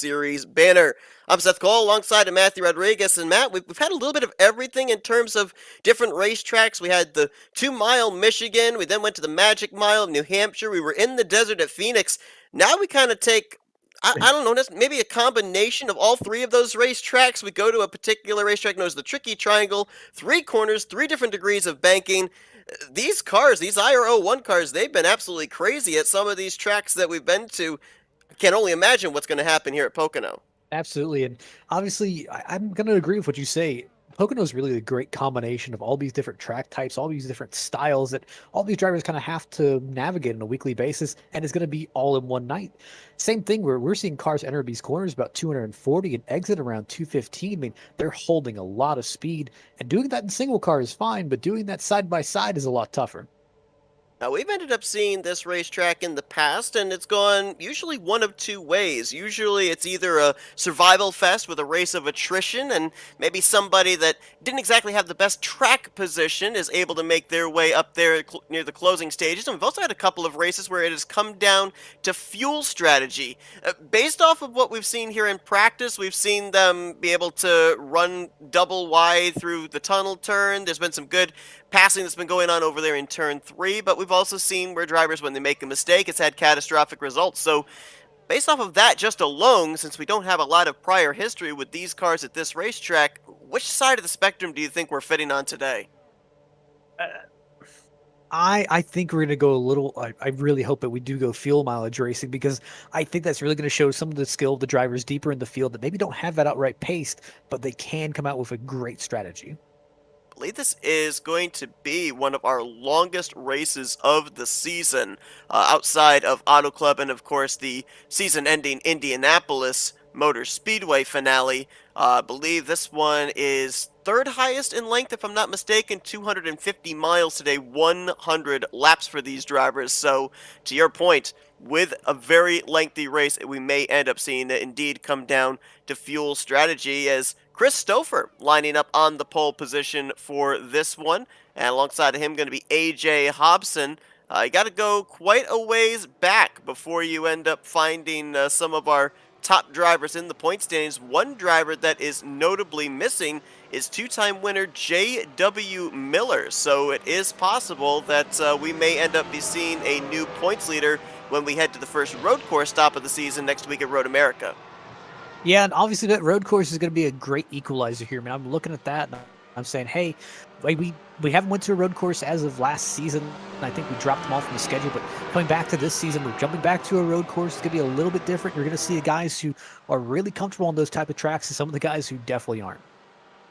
Series banner. I'm Seth Cole alongside of Matthew Rodriguez. And Matt, we've had a little bit of everything in terms of different racetracks. We had the 2 Mile Michigan. We then went to the Magic Mile of New Hampshire. We were in the desert at Phoenix. Now we kind of take I don't know, maybe a combination of all three of those racetracks. We go to a particular racetrack known as the Tricky Triangle, three corners, three different degrees of banking. These cars, these IRO1 cars, they've been absolutely crazy at some of these tracks that we've been to. I can only imagine what's going to happen here at Pocono. Absolutely. And obviously, I'm going to agree with what you say. Pocono is really a great combination of all these different track types, all these different styles that all these drivers kind of have to navigate on a weekly basis, and it's going to be all in one night. Same thing where we're seeing cars enter these corners about 240 and exit around 215. I mean, they're holding a lot of speed, and doing that in single car is fine, but doing that side by side is a lot tougher. Now, we've ended up seeing this racetrack in the past, and it's gone usually one of two ways. Usually, it's either a survival fest with a race of attrition, and maybe somebody that didn't exactly have the best track position is able to make their way up there near the closing stages. And we've also had a couple of races where it has come down to fuel strategy. Based off of what we've seen here in practice, we've seen them be able to run double wide through the tunnel turn. There's been some good passing that's been going on over there in turn 3, but we've also seen where drivers, when they make a mistake, it's had catastrophic results. So based off of that just alone, since we don't have a lot of prior history with these cars at this racetrack, which side of the spectrum do you think we're fitting on today? Uh, I think we're going to go a little. I really hope that we do go fuel mileage racing because I think that's really going to show some of the skill of the drivers deeper in the field that maybe don't have that outright pace, but they can come out with a great strategy. I believe this is going to be one of our longest races of the season, outside of Auto Club and, of course, the season-ending Indianapolis Motor Speedway finale. I believe this one is third highest in length, if I'm not mistaken, 250 miles today, 100 laps for these drivers. So, to your point, with a very lengthy race, we may end up seeing it indeed come down to fuel strategy, as Chris Stouffer lining up on the pole position for this one. And alongside of him going to be AJ Hobson. You got to go quite a ways back before you end up finding some of our top drivers in the point standings. One driver that is notably missing is two-time winner J.W. Miller. So it is possible that we may end up be seeing a new points leader when we head to the first road course stop of the season next week at Road America. Yeah, and obviously that road course is going to be a great equalizer here. I mean, I'm looking at that and I'm saying, hey, like we haven't went to a road course as of last season. I think we dropped them off from the schedule, but coming back to this season, we're jumping back to a road course. It's going to be a little bit different. You're going to see the guys who are really comfortable on those type of tracks and some of the guys who definitely aren't.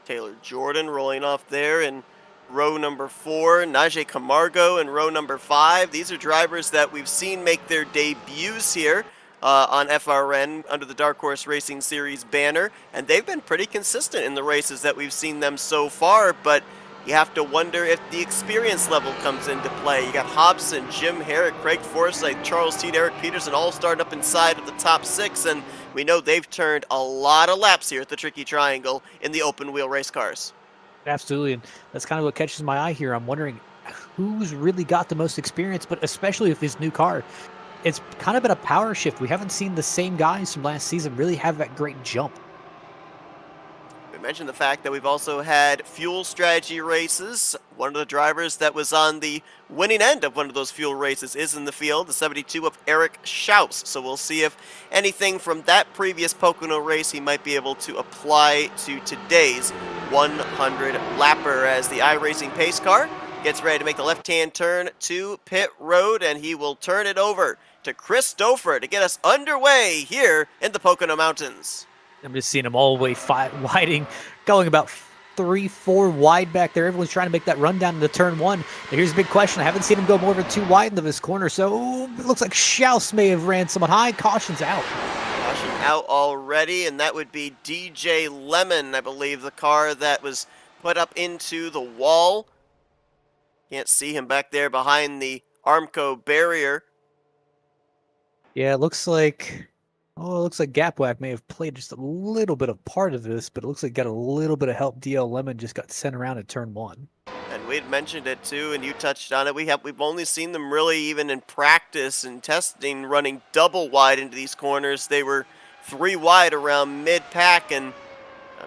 Taylor Jordan rolling off there in row number 4, Najee Camargo in row number 5. These are drivers that we've seen make their debuts here on FRN under the Dark Horse Racing Series banner, and they've been pretty consistent in the races that we've seen them so far, but you have to wonder if the experience level comes into play. You got Hobson, Jim Herrick, Craig Forsyth, Charles Teed, Eric Peterson all starting up inside of the top 6, and we know they've turned a lot of laps here at the Tricky Triangle in the open wheel race cars. Absolutely, and that's kind of what catches my eye here. I'm wondering who's really got the most experience, but especially with this new car. It's kind of been a power shift. We haven't seen the same guys from last season really have that great jump. We mentioned the fact that we've also had fuel strategy races. One of the drivers that was on the winning end of one of those fuel races is in the field, the 72 of Eric Schaus. So we'll see if anything from that previous Pocono race he might be able to apply to today's 100 lapper, as the iRacing pace car gets ready to make the left-hand turn to pit road, and he will turn it over to Chris Stouffer to get us underway here in the Pocono Mountains. I'm just seeing them all the way widing, going about 3-4 wide back there. Everyone's trying to make that run down into turn 1. But here's a big question. I haven't seen him go more than 2 wide into this corner, so it looks like Schaus may have ran somewhat high. Caution's out. Caution out already, and that would be DJ Lemon, I believe, the car that was put up into the wall. Can't see him back there behind the Armco barrier. Yeah, it looks like Gapwack may have played just a little bit of part of this, but it looks like got a little bit of help. DL Lemon just got sent around at turn 1. And we'd mentioned it too, and you touched on it. We've only seen them really, even in practice and testing, running double wide into these corners. They were 3 wide around mid-pack, and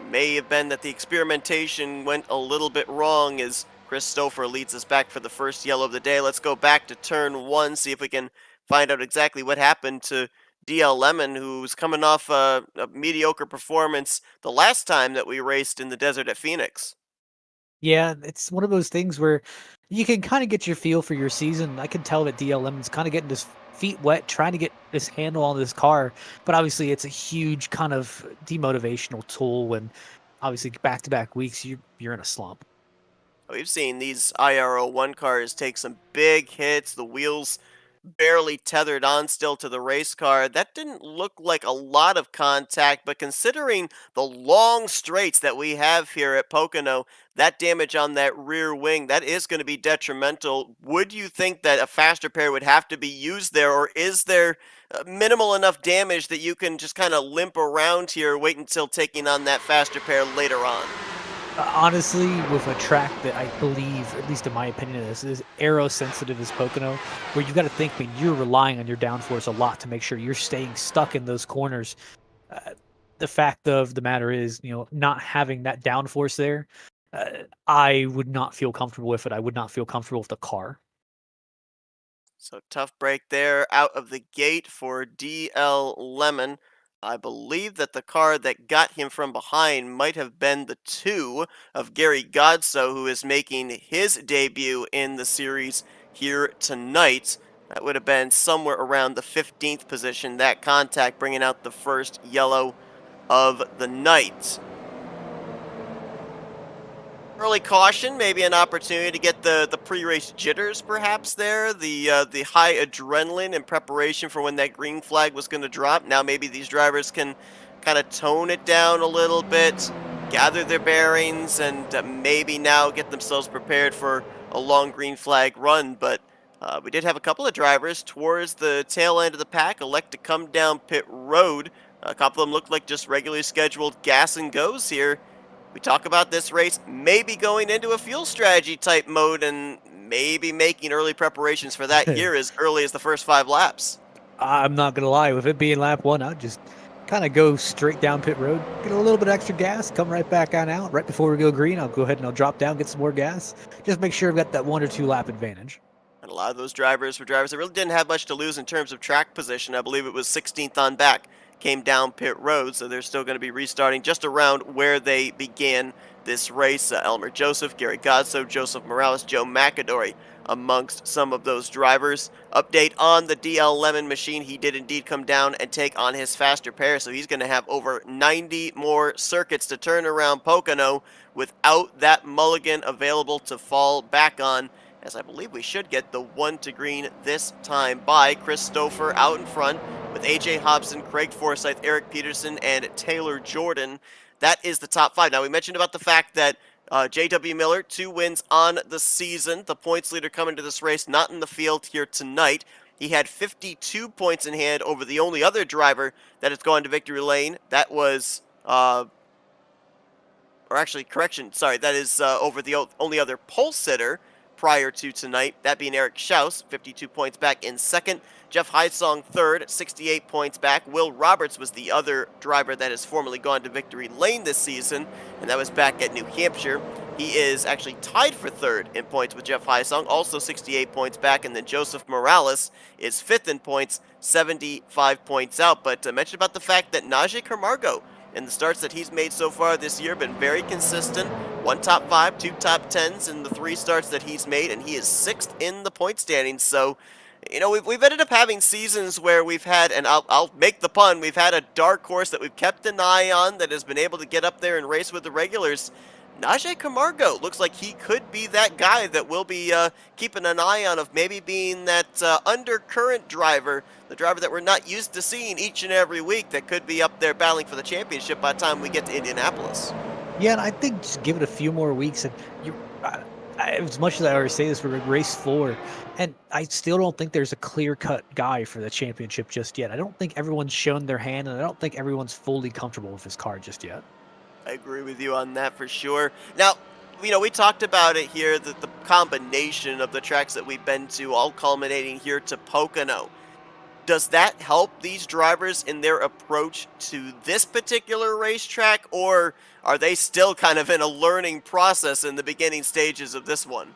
may have been that the experimentation went a little bit wrong as Christopher leads us back for the first yellow of the day. Let's go back to turn 1, see if we can find out exactly what happened to DL Lemon, who's coming off a mediocre performance the last time that we raced in the desert at Phoenix. Yeah, it's one of those things where you can kind of get your feel for your season. I can tell that DL Lemon's kind of getting his feet wet, trying to get this handle on this car. But obviously, it's a huge kind of demotivational tool when obviously back to back weeks you're in a slump. We've seen these IRO1 cars take some big hits, the wheels barely tethered on still to the race car. That didn't look like a lot of contact, but considering the long straights that we have here at Pocono, that damage on that rear wing, that is going to be detrimental. Would you think that a faster pair would have to be used there, or is there minimal enough damage that you can just kind of limp around here, wait until taking on that faster pair later on? Honestly, with a track that I believe, at least in my opinion, is aero sensitive as Pocono, where you've got to think when you're relying on your downforce a lot to make sure you're staying stuck in those corners. Uh, the fact of the matter is, not having that downforce there, I would not feel comfortable with it. I would not feel comfortable with the car. So tough break there out of the gate for DL Lemon. I believe that the car that got him from behind might have been the 2 of Gary Godso, who is making his debut in the series here tonight. That would have been somewhere around the 15th position. That contact bringing out the first yellow of the night. Early caution, maybe an opportunity to get the pre-race jitters, perhaps there. The high adrenaline in preparation for when that green flag was going to drop. Now maybe these drivers can kind of tone it down a little bit, gather their bearings, and maybe now get themselves prepared for a long green flag run. But we did have a couple of drivers towards the tail end of the pack elect to come down pit road. A couple of them looked like just regularly scheduled gas and goes here. We talk about this race maybe going into a fuel strategy type mode and maybe making early preparations for that here as early as the first 5 laps. I'm not gonna lie, with it being lap one, I'd just kind of go straight down pit road, get a little bit extra gas, come right back on out. Right before we go green, I'll go ahead and I'll drop down, get some more gas. Just make sure I've got that 1 or 2 lap advantage. And a lot of those drivers were drivers that really didn't have much to lose in terms of track position. I believe it was 16th on back, came down pit road, so they're still going to be restarting just around where they began this race. Elmer Joseph, Gary Godso, Joseph Morales, Joe McAdory amongst some of those drivers. Update on the DL Lemon machine. He did indeed come down and take on his faster pair, so he's going to have over 90 more circuits to turn around Pocono without that mulligan available to fall back on, as I believe we should get the 1 to green this time by Christopher out in front with AJ Hobson, Craig Forsyth, Eric Peterson, and Taylor Jordan. That is the top 5. Now, we mentioned about the fact that J.W. Miller, 2 wins on the season. The points leader coming to this race, not in the field here tonight. He had 52 points in hand over the only other driver that has gone to victory lane. That was or actually, correction, sorry, that is over the only other pole sitter prior to tonight, that being Eric Schaus, 52 points back in second. Jeff Heisong third, 68 points back. Will Roberts was the other driver that has formerly gone to victory lane this season, and that was back at New Hampshire. He is actually tied for third in points with Jeff Heisong, also 68 points back, and then Joseph Morales is fifth in points, 75 points out. But mentioned about the fact that Najee Camargo and the starts that he's made so far this year have been very consistent. 1 top 5, 2 top 10s in the 3 starts that he's made, and he is 6th in the point standings. So, we've ended up having seasons where we've had, and I'll make the pun, we've had a dark horse that we've kept an eye on that has been able to get up there and race with the regulars. Najee Camargo looks like he could be that guy that we'll be keeping an eye on, of maybe being that undercurrent driver, the driver that we're not used to seeing each and every week, that could be up there battling for the championship by the time we get to Indianapolis. Yeah, and I think just give it a few more weeks, and you. As much as I already say this, we're in race 4, and I still don't think there's a clear-cut guy for the championship just yet. I don't think everyone's shown their hand, and I don't think everyone's fully comfortable with his car just yet. I agree with you on that for sure. Now, we talked about it here, the combination of the tracks that we've been to, all culminating here to Pocono. Does that help these drivers in their approach to this particular racetrack, or are they still kind of in a learning process in the beginning stages of this one?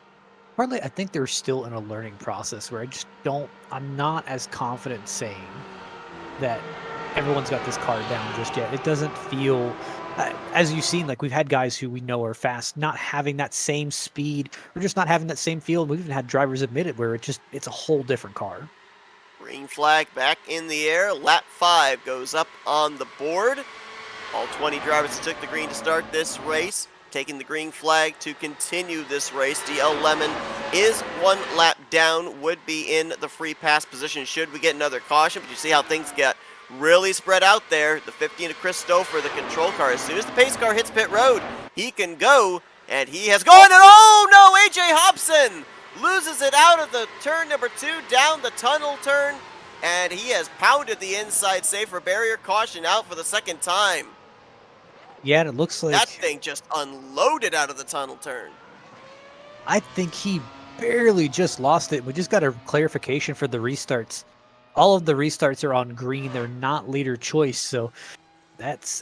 Partly, I think they're still in a learning process where I'm not as confident saying that everyone's got this car down just yet. It doesn't feel, as you've seen, like we've had guys who we know are fast, not having that same speed or just not having that same feel. We've even had drivers admit it where it's a whole different car. Green flag back in the air. Lap 5 goes up on the board. All 20 drivers took the green to start this race, taking the green flag to continue this race. DL Lemon is 1 lap down, would be in the free pass position should we get another caution, but you see how things get really spread out there. The 15 of Chris Stouffer, the control car, as soon as the pace car hits pit road, he can go, and he has gone, and oh no, AJ Hobson loses it out of the turn number 2, down the tunnel turn, and he has pounded the inside safer barrier. Caution out for the second time. Yeah, and it looks That like thing just unloaded out of the tunnel turn. I think he barely just lost it. We just got a clarification for the restarts. All of the restarts are on green. They're not leader choice, so that's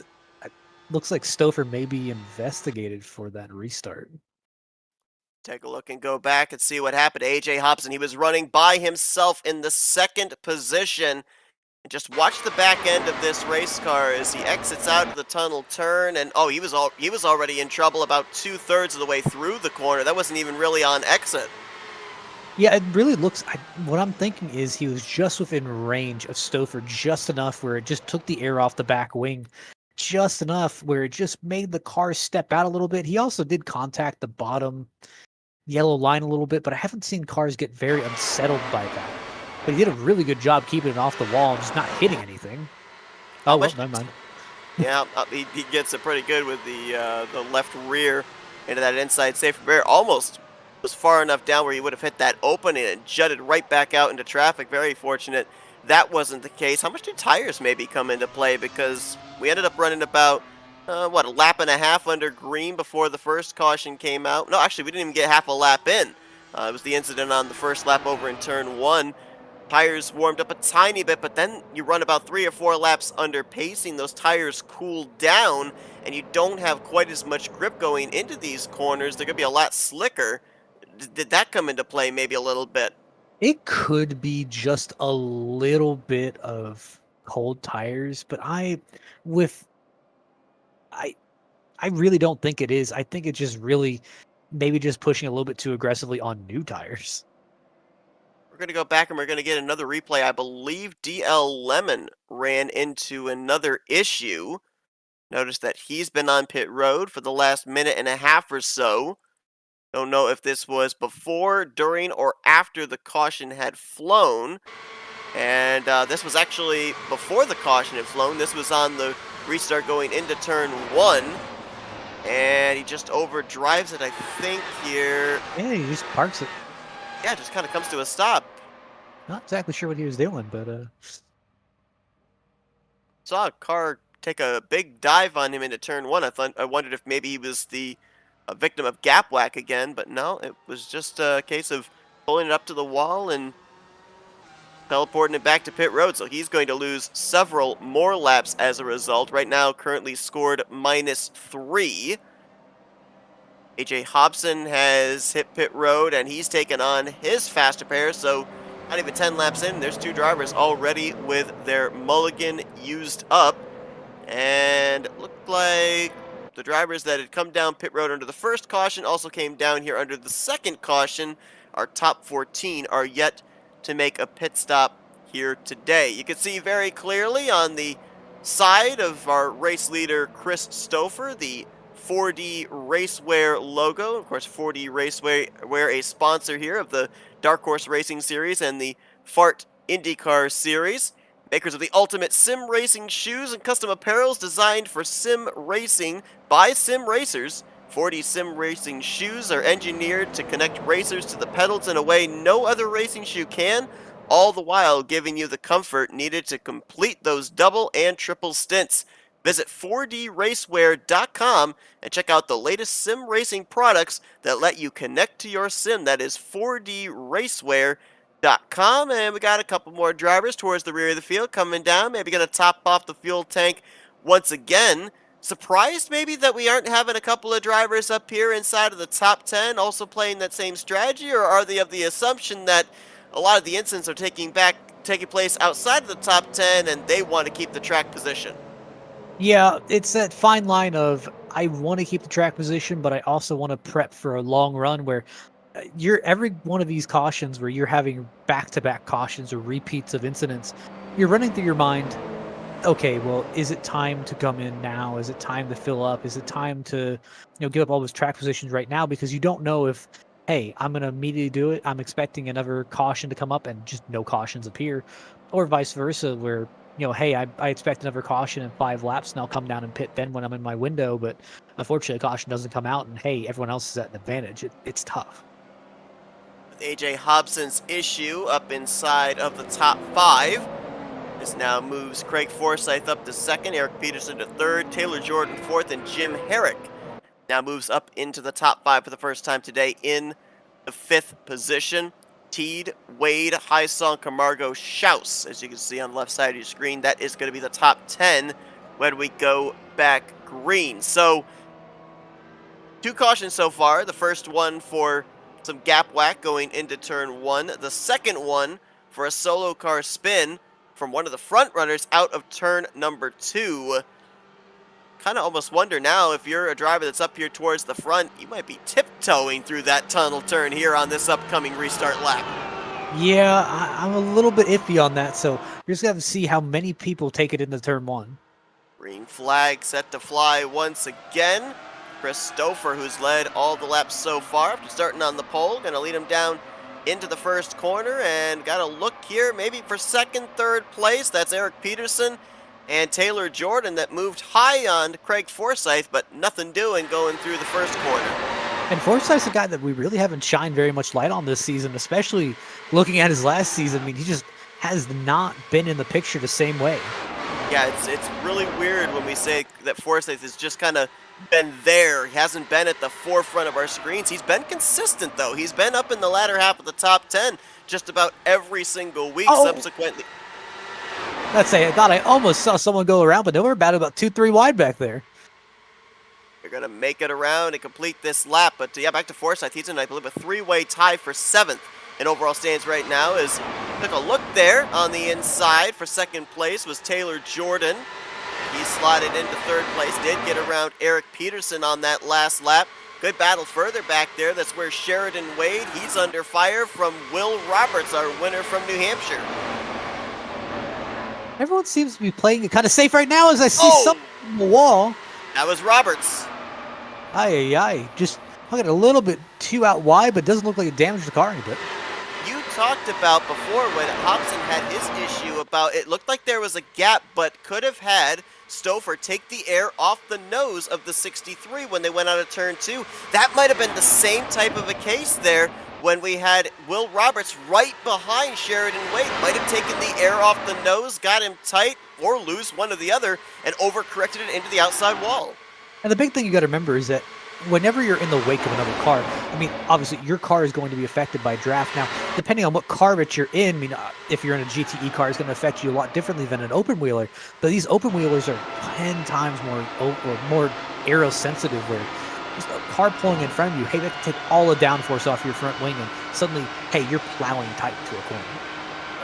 looks like Stouffer may be investigated for that restart. Take a look and go back and see what happened to AJ Hobson. He was running by himself in the second position. And just watch the back end of this race car as he exits out of the tunnel turn. And oh, he was already in trouble about 2/3 of the way through the corner. That wasn't even really on exit. Yeah, it really looks. What I'm thinking is he was just within range of Stouffer, just enough where it just took the air off the back wing, just enough where it just made the car step out a little bit. He also did contact the bottom yellow line a little bit, but I haven't seen cars get very unsettled by that. But he did a really good job keeping it off the wall and just not hitting anything. How Oh, well, much? never mind. Yeah, he gets it pretty good with the left rear into that inside safer barrier. Almost was far enough down where he would have hit that opening and jutted right back out into traffic. Very fortunate that wasn't the case. How much do tires maybe come into play? Because we ended up running about, a lap and a half under green before the first caution came out. No, actually, we didn't even get half a lap in. It was the incident on the first lap over in turn 1. Tires warmed up a tiny bit, but then you run about 3 or 4 laps under pacing. Those tires cool down, and you don't have quite as much grip going into these corners. They're going to be a lot slicker. Did that come into play maybe a little bit? It could be just a little bit of cold tires, but with I I really don't think it is. I think it's just really maybe just pushing a little bit too aggressively on new tires. We're going to go back and we're going to get another replay. I believe DL Lemon ran into another issue. Notice that he's been on pit road for the last minute and a half or so. Don't know if this was before, during, or after the caution had flown. And this was actually before the caution had flown. This was on the restart going into turn 1. And he just overdrives it, I think, here. Yeah, he just parks it. Yeah, just kind of comes to a stop. Not exactly sure what he was doing, but Saw a car take a big dive on him into turn 1. I wondered if maybe he was the victim of gap whack again, but no, it was just a case of pulling it up to the wall and teleporting it back to pit road. So he's going to lose several more laps as a result. Right now, currently scored -3. AJ Hobson has hit pit road, and he's taken on his faster pair, so not even 10 laps in, there's 2 drivers already with their mulligan used up. And it looked like the drivers that had come down pit road under the first caution also came down here under the second caution. Our top 14 are yet to make a pit stop here today. You can see very clearly on the side of our race leader Chris Stouffer, the 4D Racewear logo. Of course, 4D Racewear, a sponsor here of the Dark Horse Racing Series and the Fart IndyCar Series. Makers of the ultimate sim racing shoes and custom apparels designed for sim racing by sim racers. 4D sim racing shoes are engineered to connect racers to the pedals in a way no other racing shoe can, all the while giving you the comfort needed to complete those double and triple stints. Visit 4dracewear.com and check out the latest sim racing products that let you connect to your sim. That is 4dracewear.com. Com, and we got a couple more drivers towards the rear of the field coming down. Maybe going to top off the fuel tank once again. Surprised maybe that we aren't having a couple of drivers up here inside of the top 10 also playing that same strategy, or are they of the assumption that a lot of the incidents are taking place outside of the top 10 and they want to keep the track position? Yeah, it's that fine line of I want to keep the track position, but I also want to prep for a long run where you're every one of these cautions where you're having back-to-back cautions or repeats of incidents, you're running through your mind, okay, well, is it time to come in now? Is it time to fill up? Is it time to, give up all those track positions right now? Because you don't know if, hey, I'm going to immediately do it. I'm expecting another caution to come up and just no cautions appear, or vice versa, where, hey, I expect another caution in 5 laps and I'll come down and pit then when I'm in my window. But unfortunately, a caution doesn't come out and, hey, everyone else is at an advantage. It's tough. With AJ Hobson's issue up inside of the top 5. This now moves Craig Forsyth up to second, Eric Peterson to third, Taylor Jordan fourth, and Jim Herrick now moves up into the top 5 for the first time today in the 5th position. Teed, Wade, Hisong, Camargo, Schaus, as you can see on the left side of your screen. That is going to be the top 10 when we go back green. So, 2 cautions so far. The first one for some gap whack going into turn 1. The second one for a solo car spin from one of the front runners out of turn number 2. Kind of almost wonder now, if you're a driver that's up here towards the front, you might be tiptoeing through that tunnel turn here on this upcoming restart lap. Yeah, I'm a little bit iffy on that, so you're just going to have to see how many people take it into turn 1. Green flag set to fly once again. Chris Stouffer, who's led all the laps so far after starting on the pole, going to lead him down into the first corner, and got a look here maybe for second, third place. That's Eric Peterson and Taylor Jordan that moved high on Craig Forsyth, but nothing doing going through the first corner. And Forsyth's a guy that we really haven't shined very much light on this season, especially looking at his last season. I mean, he just has not been in the picture the same way. Yeah, it's really weird when we say that Forsyth has just kind of been there. He hasn't been at the forefront of our screens. He's been consistent, though. He's been up in the latter half of the top 10 just about every single week subsequently. Let's say, I thought I almost saw someone go around, but they were about 2-3 wide back there. They're going to make it around and complete this lap. But yeah, back to Forsyth. He's in, I believe, a 3-way tie for 7th in overall stands right now. As took a look there on the inside for second place was Taylor Jordan. He slotted into third place, did get around Eric Peterson on that last lap. Good battle further back there. That's where Sheridan Wade, he's under fire from Will Roberts, our winner from New Hampshire. Everyone seems to be playing it kind of safe right now as I see something on the wall. That was Roberts. Aye. Just hugging a little bit too out wide, but doesn't look like it damaged the car any bit. You talked about before when Hobson had his issue about it looked like there was a gap, but could have had Stouffer take the air off the nose of the 63 when they went out of turn 2. That might have been the same type of a case there when we had Will Roberts right behind Sheridan Wade. Might have taken the air off the nose, got him tight, or loose, one or the other, and overcorrected it into the outside wall. And the big thing you got to remember is that whenever you're in the wake of another car, I mean, obviously your car is going to be affected by draft. Now, depending on what car that you're in, I mean, if you're in a GTE car, it's going to affect you a lot differently than an open wheeler. But these open wheelers are 10 times more aero sensitive, where just a car pulling in front of you, hey, that can take all the downforce off your front wing, and suddenly, hey, you're plowing tight to a corner.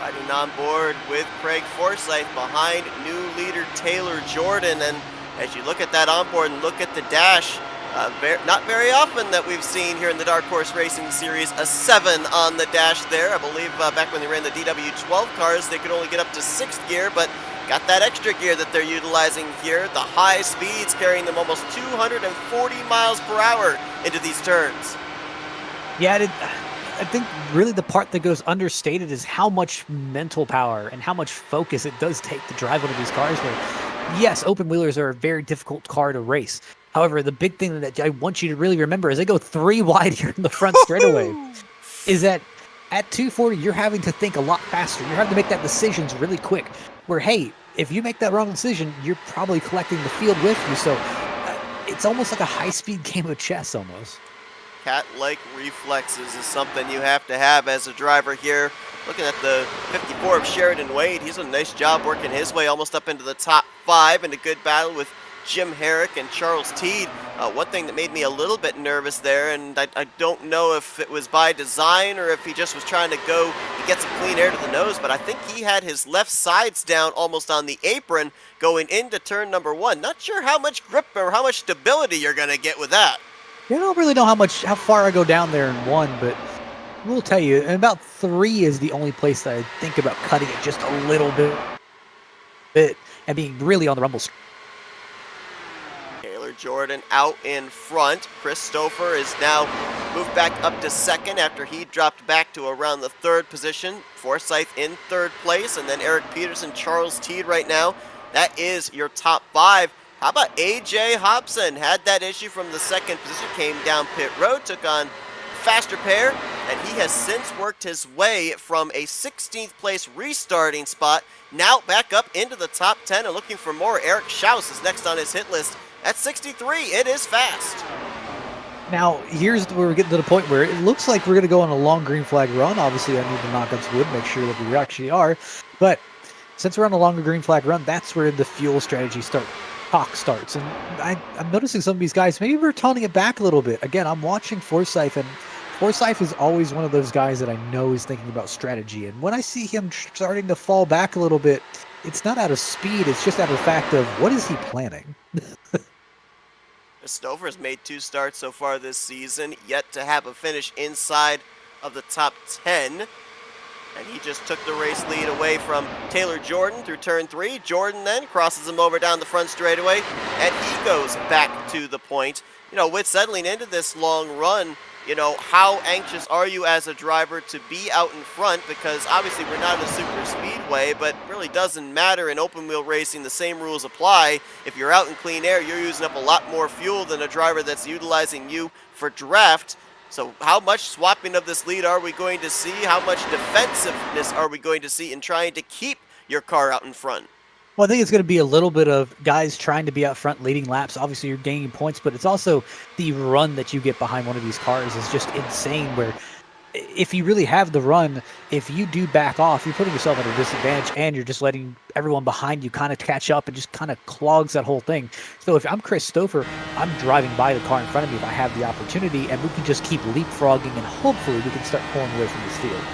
Riding on board with Craig Forsyth behind new leader Taylor Jordan. And as you look at that onboard and look at the dash, not very often that we've seen here in the Dark Horse Racing Series a 7 on the dash there. I believe back when they ran the DW12 cars, they could only get up to 6th gear, but got that extra gear that they're utilizing here. The high speeds carrying them almost 240 miles per hour into these turns. Yeah, I think really the part that goes understated is how much mental power and how much focus it does take to drive one of these cars where, yes, open wheelers are a very difficult car to race. However, the big thing that I want you to really remember as they go 3 wide here in the front straightaway is that at 240, you're having to think a lot faster. You're having to make that decisions really quick. Where, hey, if you make that wrong decision, you're probably collecting the field with you. So it's almost like a high-speed game of chess almost. Cat-like reflexes is something you have to have as a driver here Looking at the 54 of Sheridan Wade, he's done a nice job working his way almost up into the top 5 in a good battle with Jim Herrick and Charles Teed. One thing that made me a little bit nervous there, and I don't know if it was by design or if he just was trying to go and get some clean air to the nose, but I think he had his left sides down almost on the apron going into turn number 1. Not sure how much grip or how much stability you're going to get with that. Yeah, I don't really know how far I go down there in 1, but we'll tell you, and about 3 is the only place that I think about cutting it just a little bit and being really on the rumble. Taylor Jordan out in front. Chris Stouffer is now moved back up to second after he dropped back to around the 3rd position. Forsyth in 3rd place, and then Eric Peterson, Charles Teed right now. That is your top 5. How about AJ Hobson? Had that issue from the 2nd position, came down pit road, took on faster pair, and he has since worked his way from a 16th place restarting spot now back up into the top 10 and looking for more. Eric Schaus is next on his hit list at 63. It is fast. Now, here's where we're getting to the point where it looks like we're going to go on a long green flag run. Obviously, I need to knock on some wood, make sure that we actually are. But since we're on a longer green flag run, that's where the fuel strategy talk starts. And I'm noticing some of these guys, maybe we're toning it back a little bit. Again, I'm watching Forsyth, and Forsyth is always one of those guys that I know is thinking about strategy. And when I see him starting to fall back a little bit, it's not out of speed. It's just out of the fact of what is he planning? Stouffer has made 2 starts so far this season, yet to have a finish inside of the top 10. And he just took the race lead away from Taylor Jordan through turn 3. Jordan then crosses him over down the front straightaway, and he goes back to the point. You know, with settling into this long run, you know, how anxious are you as a driver to be out in front? Because obviously we're not a super speedway, but it really doesn't matter in open wheel racing. The same rules apply. If you're out in clean air, you're using up a lot more fuel than a driver that's utilizing you for draft. So how much swapping of this lead are we going to see? How much defensiveness are we going to see in trying to keep your car out in front? Well, I think it's going to be a little bit of guys trying to be out front, leading laps. Obviously, you're gaining points, but it's also the run that you get behind one of these cars is just insane, where if you really have the run, if you do back off, you're putting yourself at a disadvantage, and you're just letting everyone behind you kind of catch up and just kind of clogs that whole thing. So if I'm Chris Stouffer, I'm driving by the car in front of me if I have the opportunity, and we can just keep leapfrogging, and hopefully we can start pulling away from this field.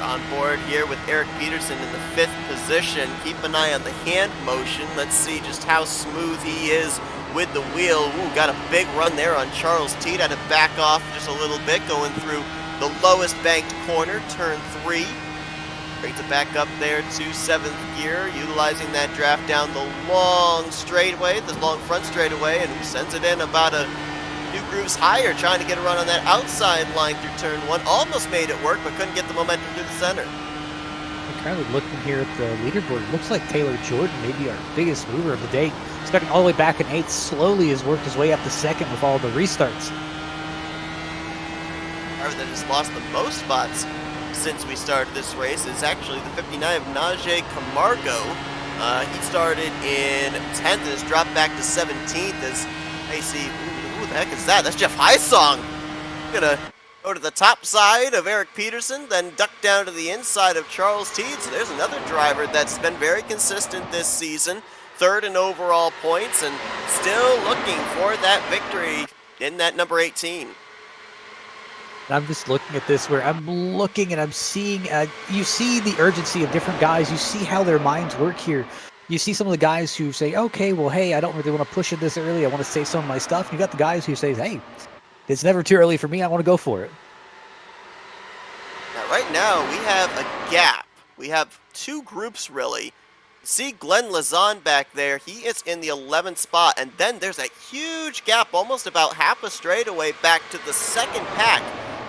On board here with Eric Peterson in the 5th position. Keep an eye on the hand motion. Let's see just how smooth he is with the wheel. Ooh, got a big run there on Charles Teed. Had to back off just a little bit going through the lowest banked corner, turn 3. Brings it back up there to 7th gear, utilizing that draft down the long straightaway, the long front straightaway, and sends it in about a 2 grooves higher, trying to get a run on that outside line through turn 1. Almost made it work, but couldn't get the momentum through the center. I'm currently looking here at the leaderboard. It looks like Taylor Jordan may be our biggest mover of the day. Starting all the way back in 8th, slowly has worked his way up to 2nd with all the restarts. The driver that has lost the most spots since we started this race is actually the 59 of Najee Camargo. He started in 10th and has dropped back to 17th as I see. Who the heck is that? That's Jeff Highsong. Gonna go to the top side of Eric Peterson, then duck down to the inside of Charles Teed. So there's another driver that's been very consistent this season. 3rd in overall points and still looking for that victory in that number 18. I'm just looking at this where I'm looking and I'm seeing, you see the urgency of different guys. You see how their minds work here. You see some of the guys who say, okay, well, hey, I don't really want to push it this early. I want to say some of my stuff. You got the guys who say, hey, it's never too early for me. I want to go for it. Now, right now, we have a gap. We have 2 groups, really. See Glenn Lazon back there. He is in the 11th spot. And then there's a huge gap, almost about half a straightaway back to the 2nd pack,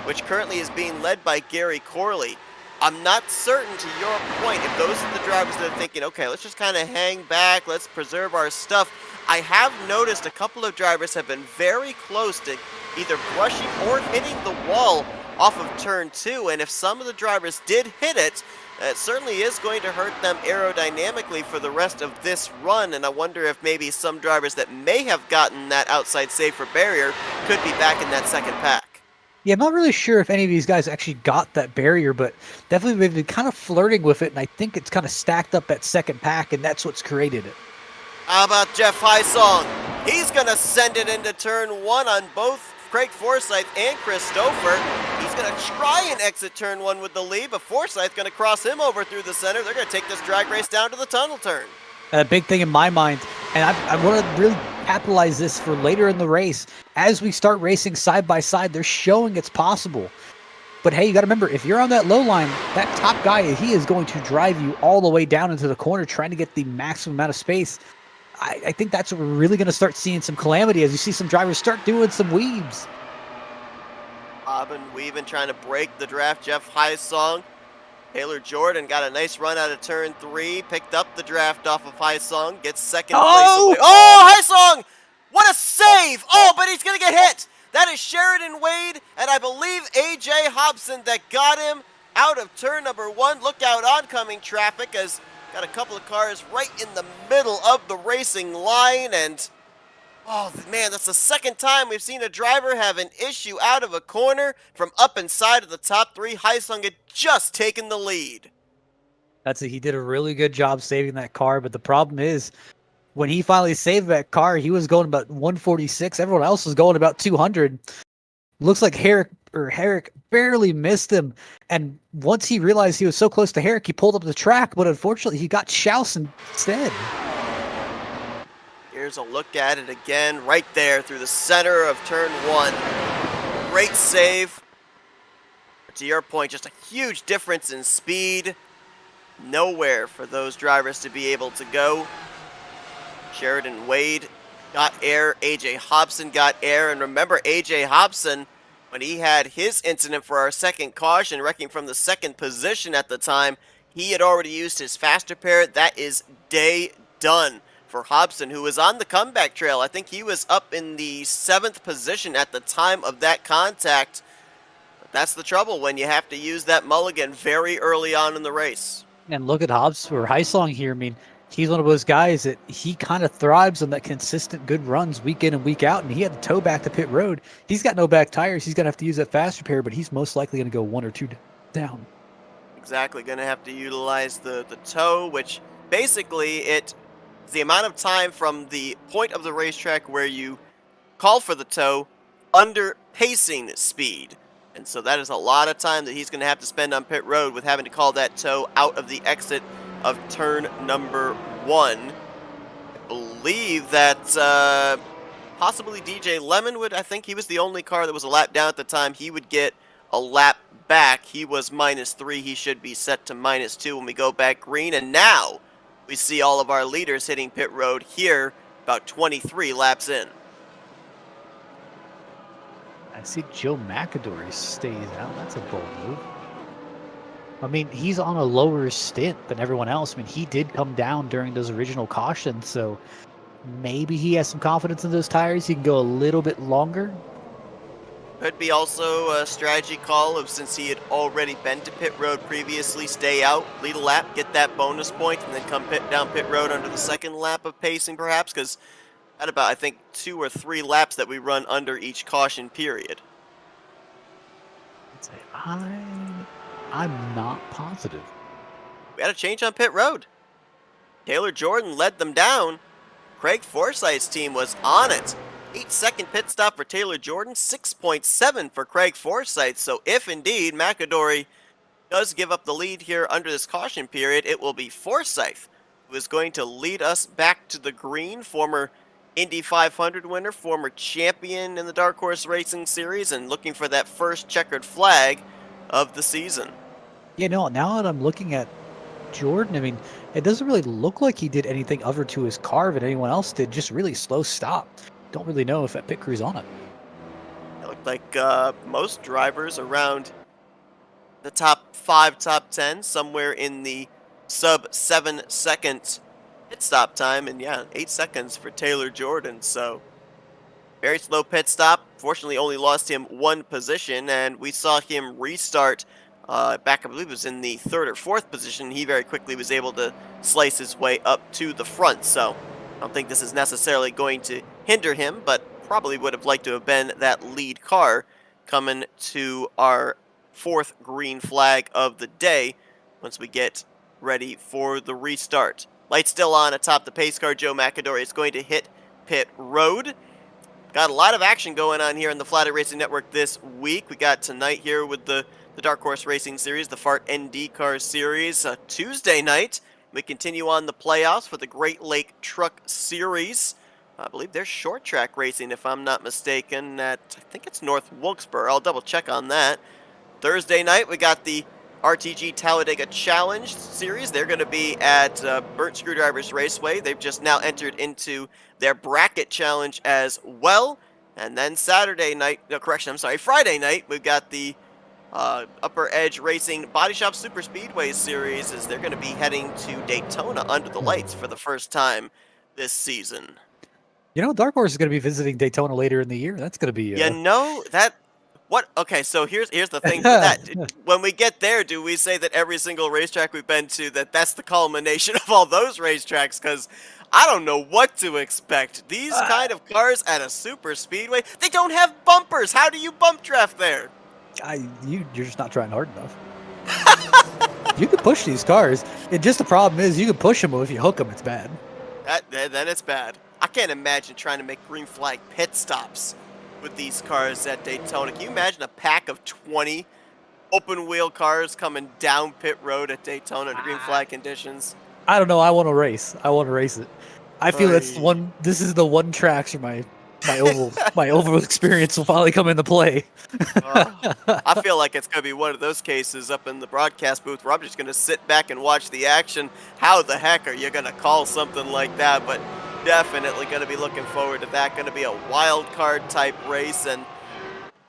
which currently is being led by Gary Corley. I'm not certain, to your point, if those are the drivers that are thinking, okay, let's just kind of hang back, let's preserve our stuff. I have noticed a couple of drivers have been very close to either brushing or hitting the wall off of turn 2, and if some of the drivers did hit it, it certainly is going to hurt them aerodynamically for the rest of this run, and I wonder if maybe some drivers that may have gotten that outside safer barrier could be back in that 2nd pack. Yeah, I'm not really sure if any of these guys actually got that barrier, but definitely they've been kind of flirting with it, and I think it's kind of stacked up that second pack, and that's what's created it. How about Jeff Hysong? He's going to send it into turn one on both Craig Forsyth and Christopher. He's going to try and exit turn one with the lead, but Forsyth going to cross him over through the center. They're going to take this drag race down to the tunnel turn. A big thing in my mind, and I want to really capitalize this for later in the race. As we start racing side by side, they're showing it's possible. But hey, you got to remember, if you're on that low line, that top guy, he is going to drive you all the way down into the corner, trying to get the maximum amount of space. I think that's what we're really going to start seeing some calamity as you see some drivers start doing some weaves. Bobbin weaving, trying to break the draft. Jeff Hysong. Taylor Jordan got a nice run out of turn three, picked up the draft off of Hysong, gets second place away. Oh, Hysong! What a save! Oh, but he's going to get hit! That is Sheridan Wade and I believe AJ Hobson that got him out of turn number one. Look out oncoming traffic as got a couple of cars right in the middle of the racing line, and oh man, that's the second time we've seen a driver have an issue out of a corner from up inside of the top three. Hysung had just taken the lead. He did a really good job saving that car, but the problem is when he finally saved that car, he was going about 146. Everyone else was going about 200. Looks like Herrick barely missed him. And once he realized he was so close to Herrick, he pulled up the track, but unfortunately he got Schaus instead. Here's a look at it again, right there through the center of turn one. Great save. To your point, just a huge difference in speed. Nowhere for those drivers to be able to go. Sheridan Wade got air, AJ Hobson got air, and remember AJ Hobson, when he had his incident for our second caution, wrecking from the second position at the time, he had already used his faster pair. That is day done for Hobson, who was on the comeback trail. I think he was up in the 7th position at the time of that contact. But that's the trouble when you have to use that mulligan very early on in the race. And look at Hobbs or Hysong here. I mean, he's one of those guys that he kind of thrives on that consistent good runs week in and week out, and he had to tow back to pit road. He's got no back tires. He's going to have to use that fast repair, but he's most likely going to go one or two down. Exactly, going to have to utilize the tow, which basically it's the amount of time from the point of the racetrack where you call for the tow under pacing speed. And so that is a lot of time that he's going to have to spend on pit road with having to call that tow out of the exit of turn number one. I believe that possibly DJ Lemon would, I think he was the only car that was a lap down at the time. He would get a lap back. He was -3. He should be set to -2 when we go back green. And now we see all of our leaders hitting pit road here about 23 laps in. I see Joe McAdory stays out. That's a bold move. I mean, he's on a lower stint than everyone else. I mean, he did come down during those original cautions, so maybe he has some confidence in those tires. He can go a little bit longer. Could be also a strategy call of, since he had already been to pit road previously, stay out, lead a lap, get that bonus point, and then come down pit road under the second lap of pacing perhaps, because at about, I think, 2 or 3 laps that we run under each caution period. I'm not positive. We had a change on pit road. Taylor Jordan led them down. Craig Forsyth's team was on it. 8-second pit stop for Taylor Jordan, 6.7 for Craig Forsyth. So if indeed McAdory does give up the lead here under this caution period, it will be Forsyth who is going to lead us back to the green. Former Indy 500 winner, former champion in the Dark Horse Racing Series, and looking for that first checkered flag of the season. You know, now that I'm looking at Jordan, I mean, it doesn't really look like he did anything other to his car than anyone else did. Just really slow stop. Don't really know if that pit crew's on it. It looked like most drivers around the top 5, top 10, somewhere in the sub 7-second pit stop time, and yeah, 8 seconds for Taylor Jordan. So very slow pit stop. Fortunately, only lost him 1 position, and we saw him restart back, I believe it was in the 3rd or 4th position. He very quickly was able to slice his way up to the front. So I don't think this is necessarily going to hinder him, but probably would have liked to have been that lead car coming to our fourth green flag of the day once we get ready for the restart. Lights still on atop the pace car. Joe McAdory is going to hit pit road. Got a lot of action going on here in the Flat Racing Network this week. We got tonight here with the Dark Horse Racing Series, the Fart NDCar Series. Tuesday night, we continue on the playoffs for the Great Lake Truck Series. I believe there's short track racing, if I'm not mistaken, at, I think it's North Wilkesboro. I'll double check on that. Thursday night, we got the RTG Talladega Challenge Series. They're going to be at Burnt Screwdrivers Raceway. They've just now entered into their bracket challenge as well. And then Friday night, we've got the Upper Edge Racing Body Shop Super Speedway Series, as they're going to be heading to Daytona under the lights for the first time this season. Dark Horse is going to be visiting Daytona later in the year. That's going to be. Okay, so here's the thing for that. When we get there, do we say that every single racetrack we've been to, that's the culmination of all those racetracks? Because I don't know what to expect. These kind of cars at a super speedway, they don't have bumpers. How do you bump draft there? You're just not trying hard enough. You can push these cars. The problem is you can push them, but if you hook them, it's bad. Then it's bad. I can't imagine trying to make green flag pit stops with these cars at Daytona. Can you imagine a pack of 20 open wheel cars coming down pit road at Daytona in green flag conditions? I don't know. I want to race. I want to race it. I feel this is the one track where my oval experience will finally come into play. I feel like it's going to be one of those cases up in the broadcast booth where I'm just going to sit back and watch the action. How the heck are you going to call something like that? But definitely going to be looking forward to that. Going to be a wild card type race, and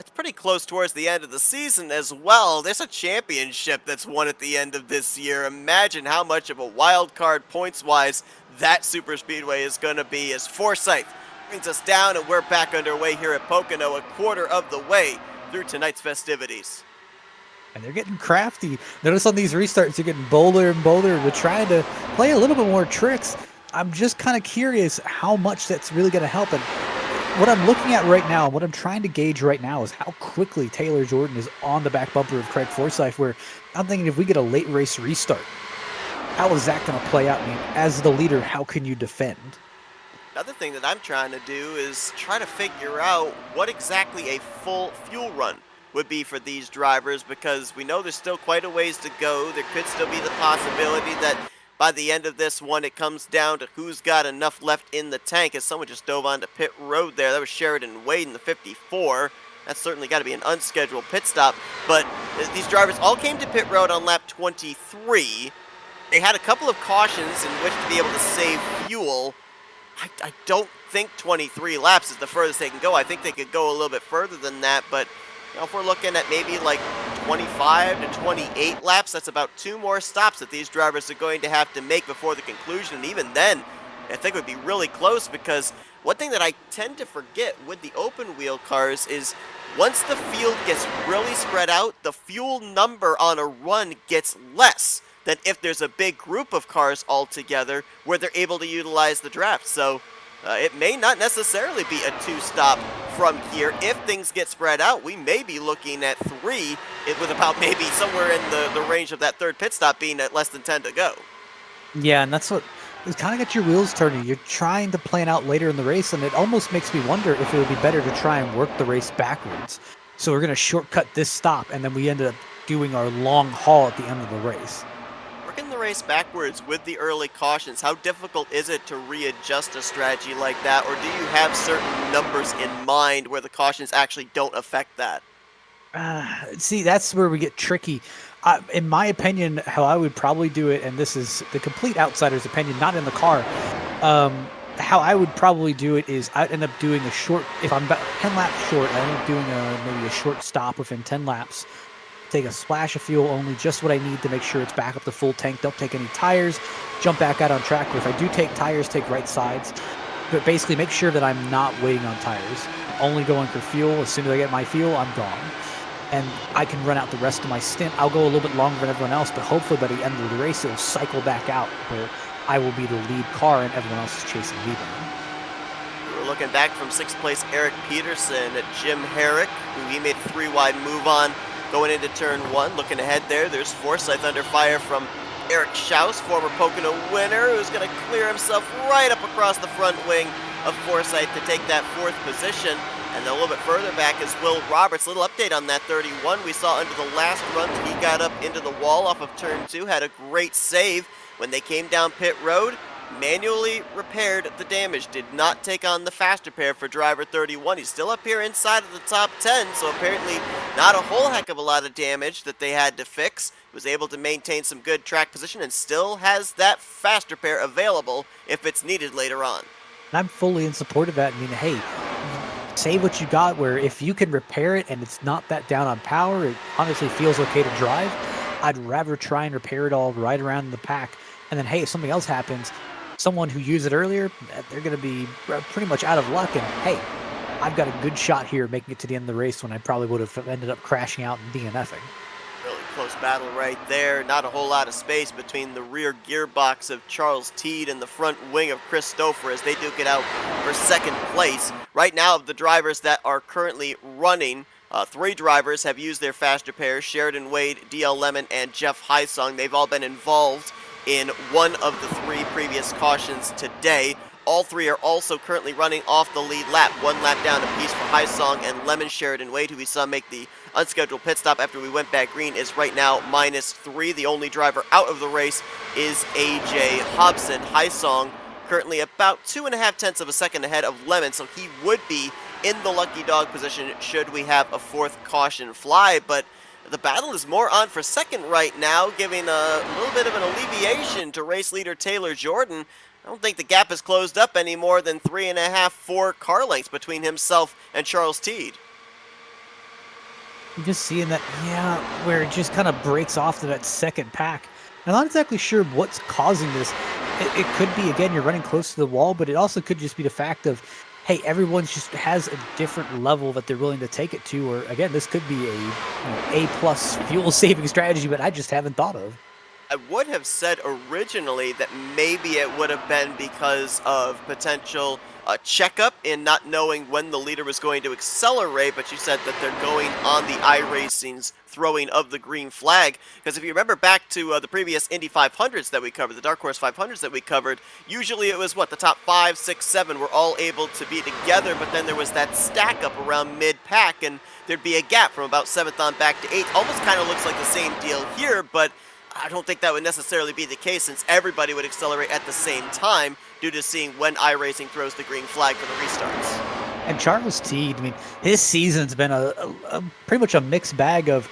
it's pretty close towards the end of the season as well. There's a championship that's won at the end of this year. Imagine how much of a wild card points-wise that super speedway is going to be, as Forsyth brings us down, and we're back underway here at Pocono, a quarter of the way through tonight's festivities. And they're getting crafty. Notice on these restarts, you're getting bolder and bolder. We're trying to play a little bit more tricks. I'm just kind of curious how much that's really going to help. And what I'm looking at right now, what I'm trying to gauge right now, is how quickly Taylor Jordan is on the back bumper of Craig Forsyth, where I'm thinking if we get a late race restart, how is that going to play out? I mean, as the leader, how can you defend? Another thing that I'm trying to do is try to figure out what exactly a full fuel run would be for these drivers, because we know there's still quite a ways to go. There could still be the possibility that by the end of this one, it comes down to who's got enough left in the tank, as someone just dove onto pit road there. That was Sheridan Wade in the 54. That's certainly got to be an unscheduled pit stop. But these drivers all came to pit road on lap 23. They had a couple of cautions in which to be able to save fuel. I don't think 23 laps is the furthest they can go. I think they could go a little bit further than that, but if we're looking at maybe like 25 to 28 laps, that's about 2 more stops that these drivers are going to have to make before the conclusion. And even then, I think it would be really close, because one thing that I tend to forget with the open wheel cars is once the field gets really spread out, the fuel number on a run gets less than if there's a big group of cars all together where they're able to utilize the draft. So it may not necessarily be a 2-stop from here. If things get spread out, we may be looking at 3, with about maybe somewhere in the range of that third pit stop being at less than 10 to go. Yeah, and that's what it's kind of got your wheels turning. You're trying to plan out later in the race, and it almost makes me wonder if it would be better to try and work the race backwards. So we're going to shortcut this stop, and then we ended up doing our long haul at the end of the race. Working the race backwards with the early cautions, how difficult is it to readjust a strategy like that, or do you have certain numbers in mind where the cautions actually don't affect that? See, that's where we get tricky. In my opinion, how I would probably do it, and this is the complete outsider's opinion, not in the car, how I would probably do it is I'd end up doing a short, if I'm about 10 laps short, I end up doing maybe a short stop within 10 laps. Take a splash of fuel, only just what I need to make sure it's back up to full tank. Don't take any tires, jump back out on track. Or if I do take tires, take right sides. But basically make sure that I'm not waiting on tires. I'm only going for fuel. As soon as I get my fuel, I'm gone. And I can run out the rest of my stint. I'll go a little bit longer than everyone else, but hopefully by the end of the race, it'll cycle back out where I will be the lead car and everyone else is chasing me down. We're looking back from 6th place Eric Peterson at Jim Herrick, who he made a 3-wide move on going into turn 1. Looking ahead there's Forsyth under fire from Eric Schaus, former Pocono winner, who's going to clear himself right up across the front wing of Forsyth to take that 4th position. And then a little bit further back is Will Roberts. Little update on that 31. We saw under the last run that he got up into the wall off of turn 2, had a great save. When they came down pit road, manually repaired the damage. Did not take on the fast repair for driver 31. He's still up here inside of the top 10, so apparently not a whole heck of a lot of damage that they had to fix. Was able to maintain some good track position and still has that fast repair available if it's needed later on. And I'm fully in support of that. I mean, hey, save what you got, where if you can repair it and it's not that down on power, it honestly feels okay to drive. I'd rather try and repair it all right around the pack. And then, hey, if something else happens, someone who used it earlier, they're going to be pretty much out of luck. And hey, I've got a good shot here making it to the end of the race when I probably would have ended up crashing out and DNFing. Really close battle right there. Not a whole lot of space between the rear gearbox of Charles Teed and the front wing of Chris Stouffer as they duke it out for 2nd place. Right now, of the drivers that are currently running, 3 drivers have used their fast repairs: Sheridan Wade, DL Lemon, and Jeff Heisong. They've all been involved in one of the 3 previous cautions today. All 3 are also currently running off the lead lap. 1 lap down apiece for Heisong and Lemon. Sheridan Wade, who we saw make the unscheduled pit stop after we went back green, is right now -3. The only driver out of the race is AJ Hobson. Heisong currently about 2.5 tenths of a second ahead of Lemon, so he would be in the lucky dog position should we have a 4th caution fly. But the battle is more on for 2nd right now, giving a little bit of an alleviation to race leader Taylor Jordan. I don't think the gap is closed up any more than 3.5, 4 car lengths between himself and Charles Teed. I'm just seeing that, yeah, where it just kind of breaks off to that 2nd pack. I'm not exactly sure what's causing this. It could be, again, you're running close to the wall, but it also could just be the fact of, hey, everyone just has a different level that they're willing to take it to. Or again, this could be a A+ fuel saving strategy, but I just haven't thought of. I would have said originally that maybe it would have been because of potential checkup in not knowing when the leader was going to accelerate, but you said that they're going on the iRacing's throwing of the green flag. Because if you remember back to the previous Indy 500s that we covered, the Dark Horse 500s that we covered, usually it was what, the top 5, 6, 7 were all able to be together, but then there was that stack up around mid-pack, and there'd be a gap from about 7th on back to 8th. Almost kind of looks like the same deal here, but I don't think that would necessarily be the case since everybody would accelerate at the same time due to seeing when iRacing throws the green flag for the restarts. And Charles Teed, I mean, his season's been a pretty much a mixed bag of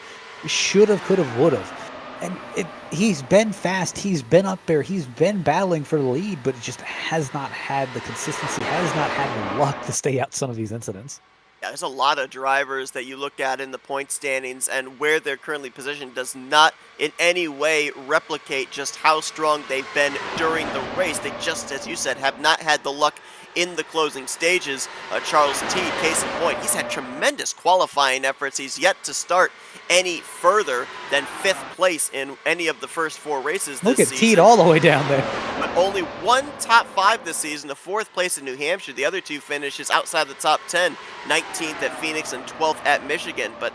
should've, could've, would've. And he's been fast, he's been up there, he's been battling for the lead, but just has not had the consistency, has not had the luck to stay out some of these incidents. Yeah, there's a lot of drivers that you look at in the point standings, and where they're currently positioned does not in any way replicate just how strong they've been during the race. They just, as you said, have not had the luck in the closing stages. Charles Teed, case in point, he's had tremendous qualifying efforts. He's yet to start any further than 5th place in any of the first 4 races this season. Look at Teed all the way down there. But only 1 top 5 this season, the 4th place in New Hampshire. The other 2 finishes outside the top 10, 19th at Phoenix and 12th at Michigan. But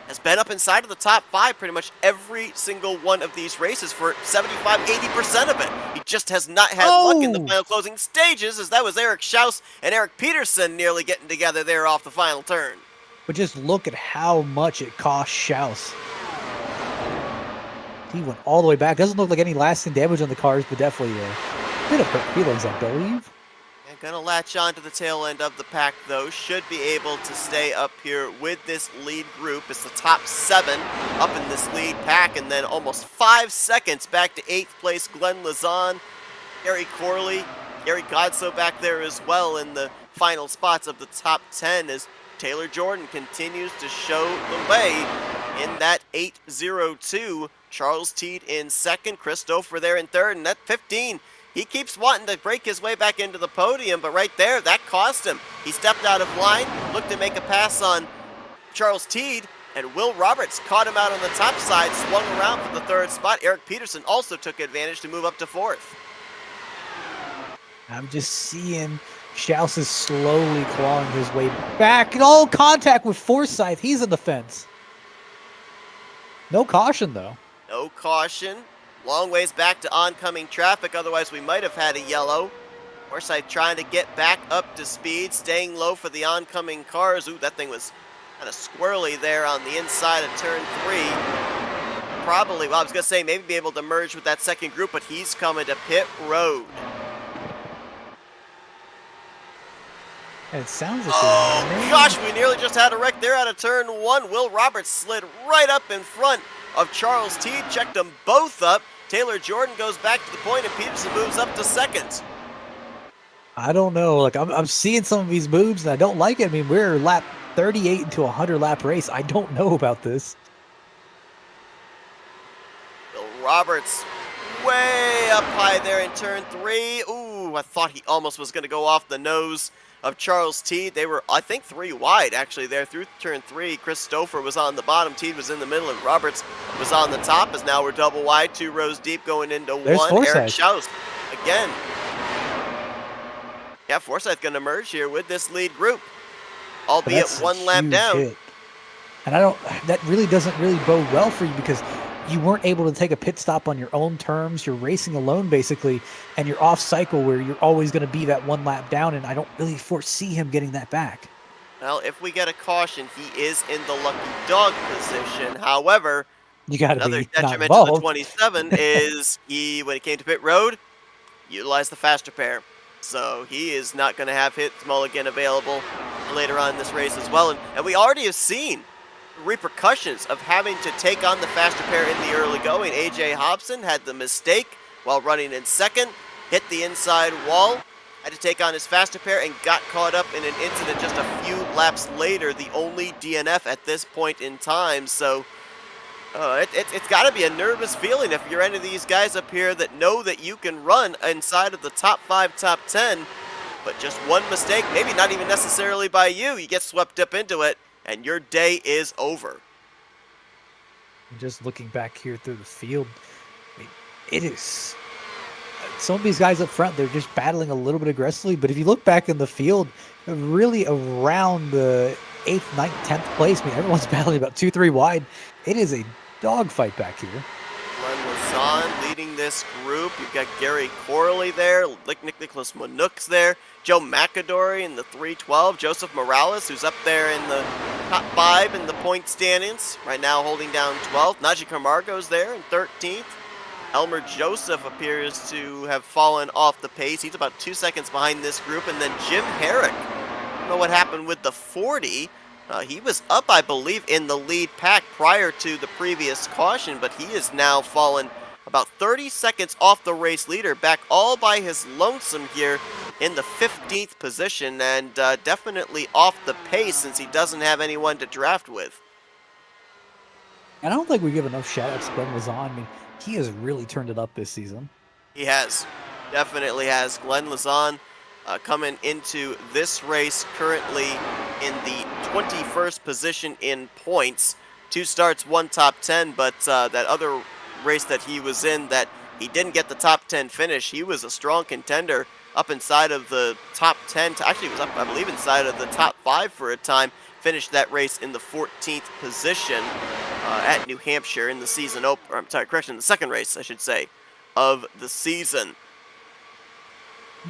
has been up inside of the top 5 pretty much every single one of these races for 75-80% of it. He just has not had luck in the final closing stages, as that was Eric Schaus and Eric Peterson nearly getting together there off the final turn. But just look at how much it cost Schaus. He went all the way back. Doesn't look like any lasting damage on the cars, but definitely a bit of hurt feelings, I believe. And gonna latch on to the tail end of the pack, though. Should be able to stay up here with this lead group. It's the top 7 up in this lead pack, and then almost 5 seconds back to 8th place Glenn Lazan, Gary Corley, Gary Godso back there as well in the final spots of the top 10 as Taylor Jordan continues to show the way in that 8:02. Charles Teed in 2nd, Chris Stouffer there in 3rd, and that 15. He keeps wanting to break his way back into the podium, but right there, that cost him. He stepped out of line, looked to make a pass on Charles Teed, and Will Roberts caught him out on the top side, swung around for the 3rd spot. Eric Peterson also took advantage to move up to 4th. I'm just seeing Schaus is slowly clawing his way back. Oh, contact with Forsythe. He's in the fence. No caution, though. No caution. Long ways back to oncoming traffic, otherwise we might have had a yellow. Forsythe trying to get back up to speed, staying low for the oncoming cars. Ooh, that thing was kind of squirrely there on the inside of turn 3. Probably, well, I was going to say maybe be able to merge with that second group, but he's coming to pit road. And it sounds like Oh, gosh, we nearly just had a wreck there out of turn 1. Will Roberts slid right up in front of Charles Teed, checked them both up. Taylor Jordan goes back to the point, and Peterson moves up to second. I don't know. Like, I'm seeing some of these moves, and I don't like it. I mean, we're lap 38 into a 100-lap race. I don't know about this. Will Roberts way up high there in turn 3. Ooh, I thought he almost was going to go off the nose of Charles Teed. They were, I think, 3 wide, actually, there through turn 3. Chris Stouffer was on the bottom, Teed was in the middle, and Roberts was on the top, as now we're double wide, 2 rows deep going into There's 1. Forsythe. Eric Schaus again. Yeah, Forsythe going to merge here with this lead group, albeit 1 lap down. Hit. And that really doesn't really bode well for you, because you weren't able to take a pit stop on your own terms. You're racing alone, basically, and you're off cycle where you're always going to be that 1 lap down, and I don't really foresee him getting that back. Well, if we get a caution, he is in the lucky dog position. However, you got another detriment to the 27 is when it came to pit road, utilized the faster pair. So he is not going to have his mulligan available later on in this race as well. And we already have seen repercussions of having to take on the faster pair in the early going. AJ Hobson had the mistake while running in second, hit the inside wall, had to take on his faster pair, and got caught up in an incident just a few laps later, the only DNF at this point in time. So it's got to be a nervous feeling if you're any of these guys up here that know that you can run inside of the top 5, top 10, but just one mistake, maybe not even necessarily by you, you get swept up into it, and your day is over. Just looking back here through the field, I mean, it is... Some of these guys up front, they're just battling a little bit aggressively, but if you look back in the field, really around the 8th, 9th, 10th place, I mean, everyone's battling about 2-3 wide. It is a dogfight back here. Glenn Lazan leading this group. You've got Gary Corley there, Nicholas Manook's there, Joe McAdory in the 312, Joseph Morales, who's up there in the top 5 in the point standings, right now holding down 12th. Najee Camargo's there in 13th. Elmer Joseph appears to have fallen off the pace. He's about 2 seconds behind this group. And then Jim Herrick, I don't know what happened with the 40. He was up, I believe, in the lead pack prior to the previous caution, but he is now fallen about 30 seconds off the race leader, back all by his lonesome here in the 15th position, and definitely off the pace since he doesn't have anyone to draft with. And I don't think we give enough shout-outs to Glenn Lazan. I mean, he has really turned it up this season. He has. Definitely has. Glenn Lazan coming into this race currently in the 21st position in points. 2 starts, 1 top 10, but that other race that he was in that he didn't get the top 10 finish, he was a strong contender up inside of the top 10. Actually, he was up, I believe, inside of the top 5 for a time. Finished that race in the 14th position at New Hampshire in the season opener. I'm sorry, correction, the second race, I should say, of the season.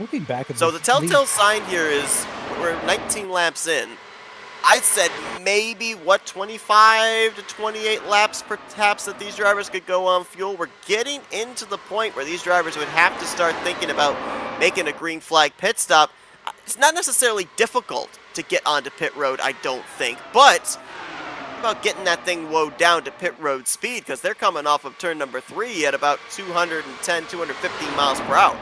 Looking back at so the telltale sign here is we're 19 laps in. I said maybe, 25 to 28 laps perhaps that these drivers could go on fuel. We're getting into the point where these drivers would have to start thinking about making a green flag pit stop. It's not necessarily difficult to get onto pit road, I don't think, but about getting that thing woed down to pit road speed, because they're coming off of turn number 3 at about 210, 215 miles per hour.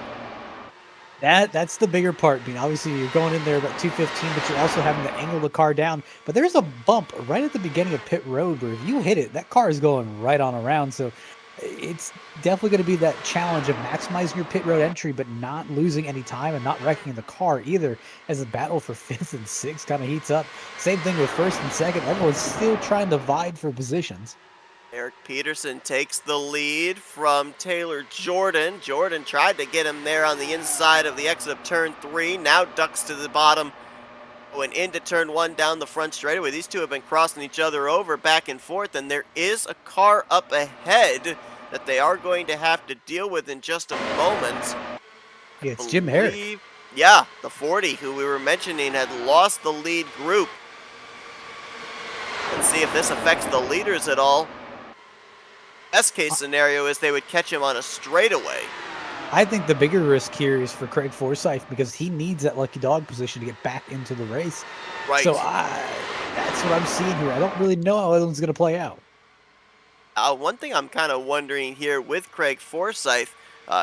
That's the bigger part. I mean, obviously you're going in there about 215, but you're also having to angle the car down. But there's a bump right at the beginning of pit road where if you hit it, that car is going right on around. So it's definitely going to be that challenge of maximizing your pit road entry, but not losing any time and not wrecking the car either, as the battle for 5th and 6th kind of heats up. Same thing with 1st and 2nd. Everyone's still trying to vie for positions. Eric Peterson takes the lead from Taylor Jordan. Jordan tried to get him there on the inside of the exit of turn 3, now ducks to the bottom, going into turn 1 down the front straightaway. These two have been crossing each other over back and forth, and there is a car up ahead that they are going to have to deal with in just a moment. Yeah, it's Jim Herrick. Believe, yeah, the 40 who we were mentioning had lost the lead group. Let's see if this affects the leaders at all. Best case scenario is they would catch him on a straightaway. I think the bigger risk here is for Craig Forsyth because he needs that lucky dog position to get back into the race. Right. So that's what I'm seeing here. I don't really know how everyone's going to play out. One thing I'm kind of wondering here with Craig Forsyth,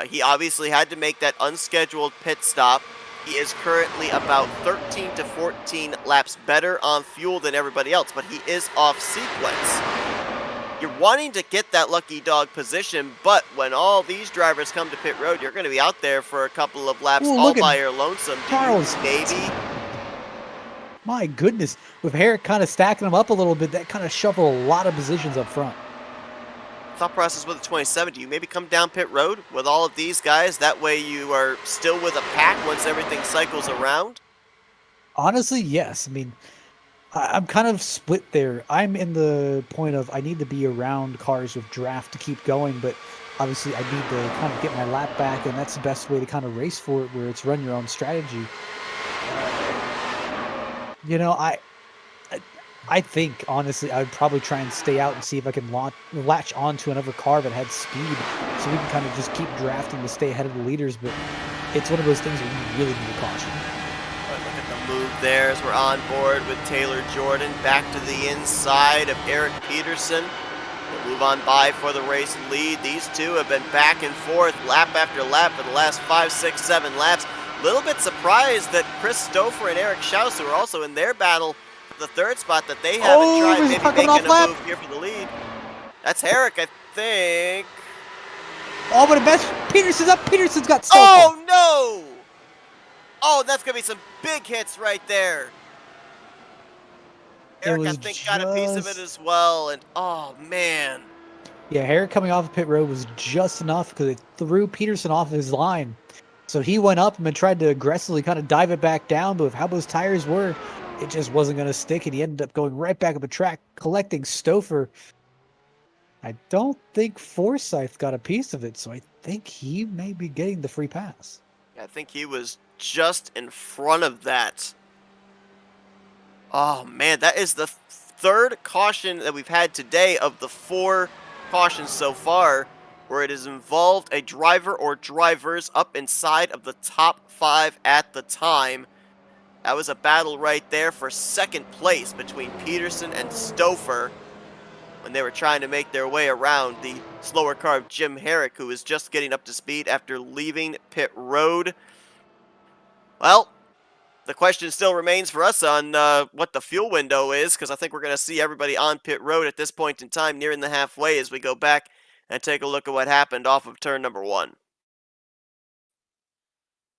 he obviously had to make that unscheduled pit stop. He is currently about 13 to 14 laps better on fuel than everybody else, but he is off sequence. You're wanting to get that lucky dog position, but when all these drivers come to pit road, you're going to be out there for a couple of laps all by your lonesome. Charles, maybe? My goodness, with Herrick kind of stacking them up a little bit, that kind of shuffled a lot of positions up front. Thought process with the 27, do you maybe come down pit road with all of these guys? That way you are still with a pack once everything cycles around? Honestly, yes. I mean, I'm kind of split there. I'm in the point of I need to be around cars with draft to keep going, but obviously I need to kind of get my lap back, and that's the best way to kind of race for it, where it's run your own strategy. You know, I think, honestly, I would probably try and stay out and see if I can latch onto another car that had speed, so we can kind of just keep drafting to stay ahead of the leaders, but it's one of those things where you really need a caution. Look at the move there as we're on board with Taylor Jordan back to the inside of Eric Peterson. They'll move on by for the race lead. These two have been back and forth lap after lap for the last 5, 6, 7 laps. A little bit surprised that Chris Stouffer and Eric Schaus, who are also in their battle for the third spot, that they haven't tried maybe making a move here for the lead. That's Herrick, I think. Oh, but Peterson's up. Peterson's got Stouffer. Oh, no! Oh, that's going to be some big hits right there. Eric, I think, got a piece of it as well, and oh, man. Yeah, Herrick coming off of pit road was just enough because it threw Peterson off his line. So he went up and tried to aggressively kind of dive it back down, but with how those tires were, it just wasn't going to stick, and he ended up going right back up the track, collecting Stouffer. I don't think Forsyth got a piece of it, so I think he may be getting the free pass. I think he was just in front of that. Oh, man, that is the third caution that we've had today of the 4 cautions so far, where it has involved a driver or drivers up inside of the top 5 at the time. That was a battle right there for second place between Peterson and Stouffer when they were trying to make their way around the slower car of Jim Herrick, who was just getting up to speed after leaving pit road. Well, the question still remains for us on what the fuel window is, because I think we're going to see everybody on pit road at this point in time, nearing the halfway, as we go back and take a look at what happened off of turn number 1.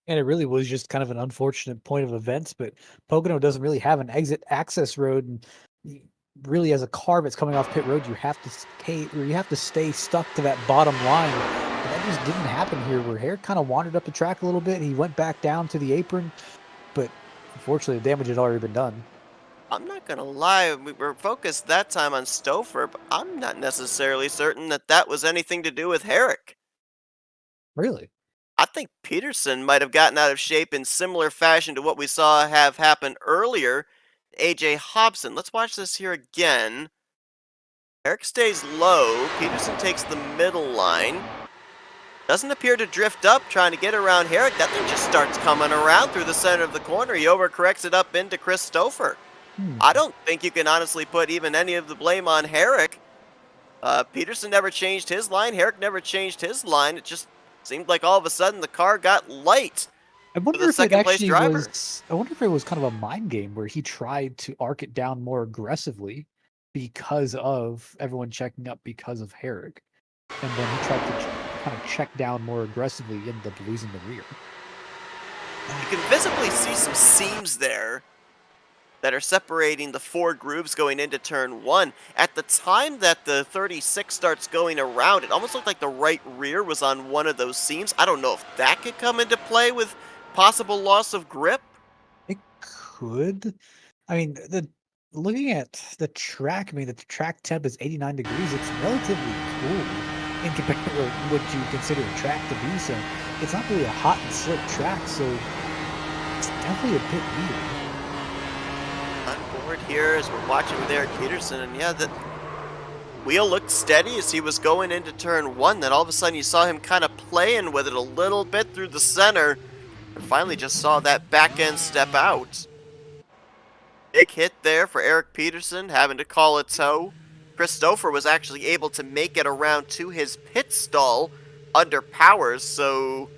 And it really was just kind of an unfortunate point of events, but Pocono doesn't really have an exit access road, and really, as a car that's coming off pit road, you have to stay stuck to that bottom line. And that just didn't happen here, where Herrick kind of wandered up the track a little bit. He went back down to the apron, but unfortunately, the damage had already been done. I'm not going to lie, we were focused that time on Stouffer, but I'm not necessarily certain that that was anything to do with Herrick. Really? I think Peterson might have gotten out of shape in similar fashion to what we saw have happened earlier. AJ Hobson. Let's watch this here again. Herrick stays low. Peterson takes the middle line. Doesn't appear to drift up, trying to get around Herrick. That thing just starts coming around through the center of the corner. He overcorrects it up into Chris Stouffer. I don't think you can honestly put even any of the blame on Herrick. Peterson never changed his line. Herrick never changed his line. It just seemed like all of a sudden the car got light. I wonder if it actually was. I wonder if it was kind of a mind game where he tried to arc it down more aggressively because of everyone checking up because of Herrick, and then he tried to kind of check down more aggressively, and ended up losing the rear. You can visibly see some seams there. that are separating the four groups going into turn one. At the time that the 36 starts going around, it almost looked like the right rear was on one of those seams. I don't know if that could come into play with possible loss of grip. It could. I mean, the looking at the track, I mean, the track temp is 89 degrees. It's relatively cool in comparison to what you consider a track to be. So it's not really a hot and slick track. So it's definitely a bit weird. On board here as we're watching with Eric Peterson, and yeah, the wheel looked steady as he was going into turn one. Then all of a sudden you saw him kind of playing with it a little bit through the center, and finally just saw that back end step out. Big hit there for Eric Peterson, having to call a tow. Christopher was actually able to make it around to his pit stall under powers, so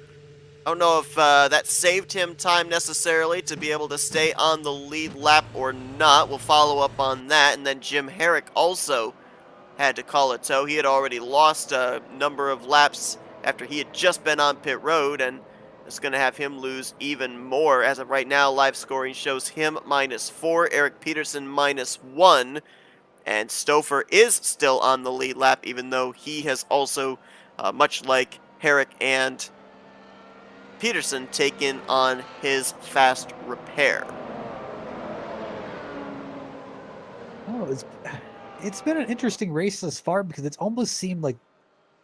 I don't know if that saved him time necessarily to be able to stay on the lead lap or not. We'll follow up on that. And then Jim Herrick also had to call a tow. He had already lost a number of laps after he had just been on pit road, and it's going to have him lose even more. As of right now, live scoring shows him -4, Eric Peterson -1, and Stouffer is still on the lead lap, even though he has also, much like Herrick and Peterson, taken on his fast repair. Oh, it's been an interesting race thus far because it's almost seemed like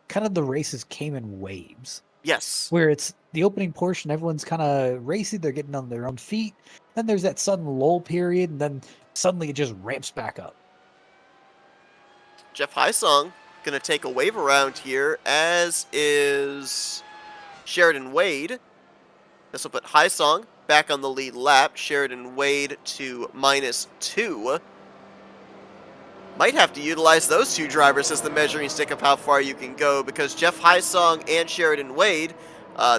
kind of the races came in waves. Yes. Where it's the opening portion, everyone's kind of racing, they're getting on their own feet. Then there's that sudden lull period, and then suddenly it just ramps back up. Jeff Hysong going to take a wave around here, as is Sheridan Wade. This will put Hysong back on the lead lap. Sheridan Wade to -2. Might have to utilize those two drivers as the measuring stick of how far you can go, because Jeff Hysong and Sheridan Wade,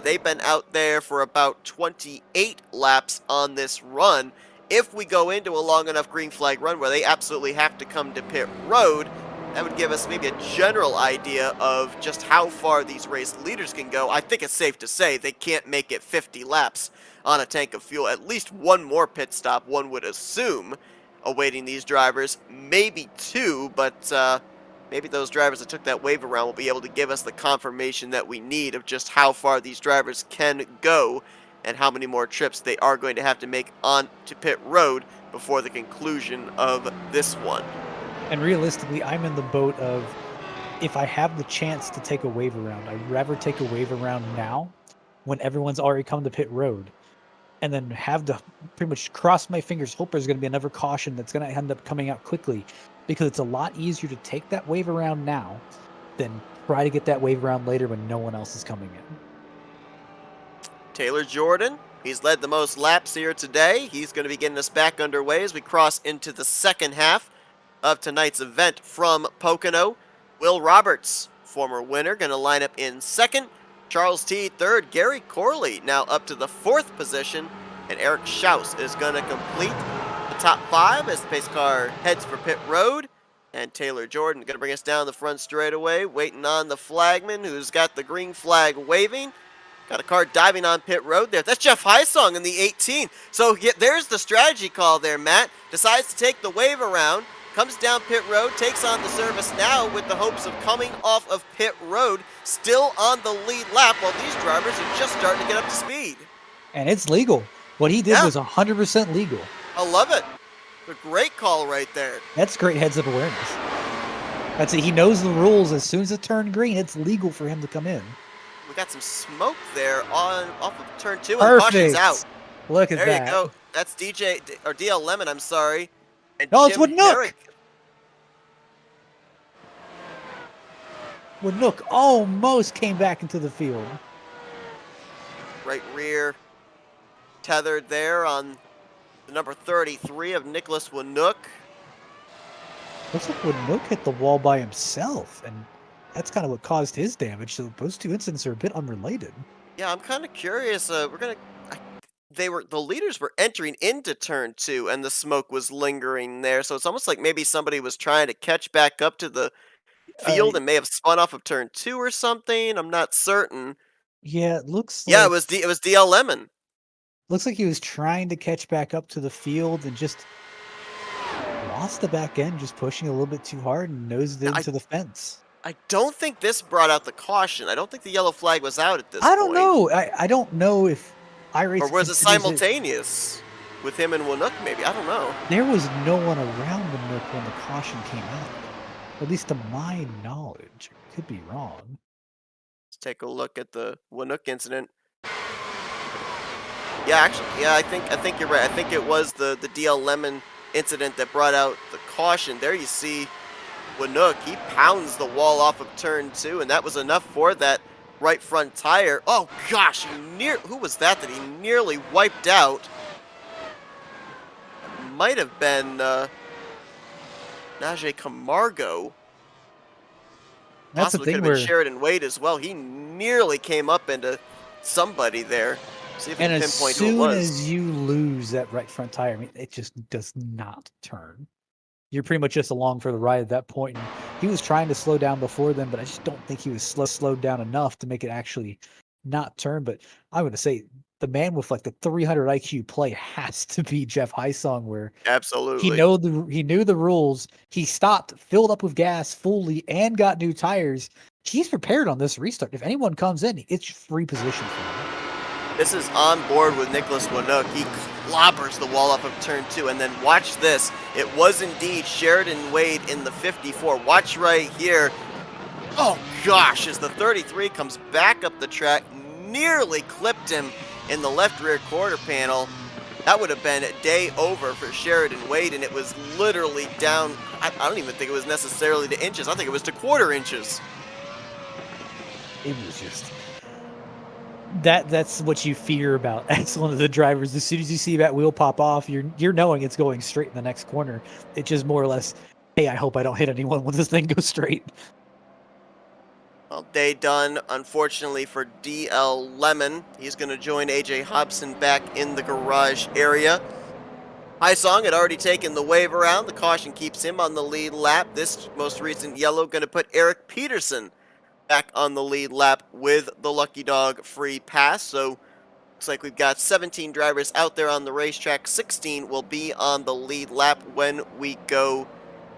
they've been out there for about 28 laps on this run. If we go into a long enough green flag run where they absolutely have to come to pit road, that would give us maybe a general idea of just how far these race leaders can go. I think it's safe to say they can't make it 50 laps on a tank of fuel. At least one more pit stop, one would assume, awaiting these drivers. Maybe two, but maybe those drivers that took that wave around will be able to give us the confirmation that we need of just how far these drivers can go and how many more trips they are going to have to make on to pit road before the conclusion of this one. And realistically, I'm in the boat of, if I have the chance to take a wave around, I'd rather take a wave around now when everyone's already come to pit road, and then have to pretty much cross my fingers, hope there's going to be another caution that's going to end up coming out quickly, because it's a lot easier to take that wave around now than try to get that wave around later when no one else is coming in. Taylor Jordan, he's led the most laps here today. He's going to be getting us back underway as we cross into the second half of tonight's event from Pocono. Will Roberts, former winner, going to line up in second. Charles T. third. Gary Corley now up to the fourth position. And Eric Schaus is going to complete the top five as the pace car heads for pit road. And Taylor Jordan going to bring us down the front straightaway, waiting on the flagman who's got the green flag waving. Got a car diving on pit road there. That's Jeff Hysong in the 18. So there's the strategy call there, Matt. Decides to take the wave around. Comes down pit road, takes on the service now with the hopes of coming off of pit road, still on the lead lap while these drivers are just starting to get up to speed. And it's legal. What he did was 100% legal. I love it. A great call right there. That's great heads-up awareness. That's it. He knows the rules. As soon as it turned green, it's legal for him to come in. We got some smoke there off of turn 2, and Perfect. caution's out. Look at that. There you go. That's DL Lemon, I'm sorry. And No, Jim it's Woodnook. Herrick. Woodnook almost came back into the field. Right rear tethered there on the number 33 of Nicholas Woodnook. Looks like Woodnook hit the wall by himself, and that's kind of what caused his damage. So those two incidents are a bit unrelated. Yeah, I'm kind of curious. The leaders were entering into turn 2, and the smoke was lingering there. So it's almost like maybe somebody was trying to catch back up to the field and may have spun off of turn 2 or something. I'm not certain. Yeah, it looks Yeah, like it was DL Lemon. looks like he was trying to catch back up to the field and just Lost the back end, just pushing a little bit too hard and nosed I into the fence. I don't think this brought out the caution. I don't think the yellow flag was out at this I don't point. know. I don't know if Or iRacing was it considers it. simultaneous with him and Winook maybe? I don't know. There was no one around the nook when the caution came out, though. At least to my knowledge. I could be wrong. Let's take a look at the Winook incident. Yeah, actually, yeah, I think you're right. I think it was the DL Lemon incident that brought out the caution. There you see Winook, he pounds the wall off of turn 2, and that was enough for that right front tire. Oh gosh, who was that he nearly wiped out? Might have been Najee Camargo. That's the Possibly could thing have been where, Sheridan Wade as well. He nearly came up into somebody there. See if we and can as pinpoint who it soon was. as you lose that right front tire, I mean, it just does not turn. You're pretty much just along for the ride at that point. And he was trying to slow down before then, but I just don't think he was slowed down enough to make it actually not turn. But I'm going to say the man with like the 300 IQ play has to be Jeff Heisong, where Absolutely. he knew the rules. He stopped, filled up with gas fully, and got new tires. He's prepared on this restart. If anyone comes in, it's free position for him. This is on board with Nicholas Winook. He clobbers the wall up of turn 2, and then watch this. It was indeed Sheridan Wade in the 54. Watch right here. Oh gosh, as the 33 comes back up the track, nearly clipped him in the left rear quarter panel. That would have been day over for Sheridan Wade, and it was literally down. I don't even think it was necessarily to inches. I think it was to quarter inches. It was just that's what you fear about excellent of the drivers. As soon as you see that wheel pop off, you're knowing it's going straight in the next corner. It's just more or less, hey, I hope I don't hit anyone when this thing goes straight. Well, day done, unfortunately, for DL Lemon. He's going to join AJ Hobson back in the garage area. Haisong had already taken the wave around. The caution keeps him on the lead lap. This most recent yellow going to put Eric Peterson back on the lead lap with the Lucky Dog free pass. So looks like we've got 17 drivers out there on the racetrack. 16 will be on the lead lap when we go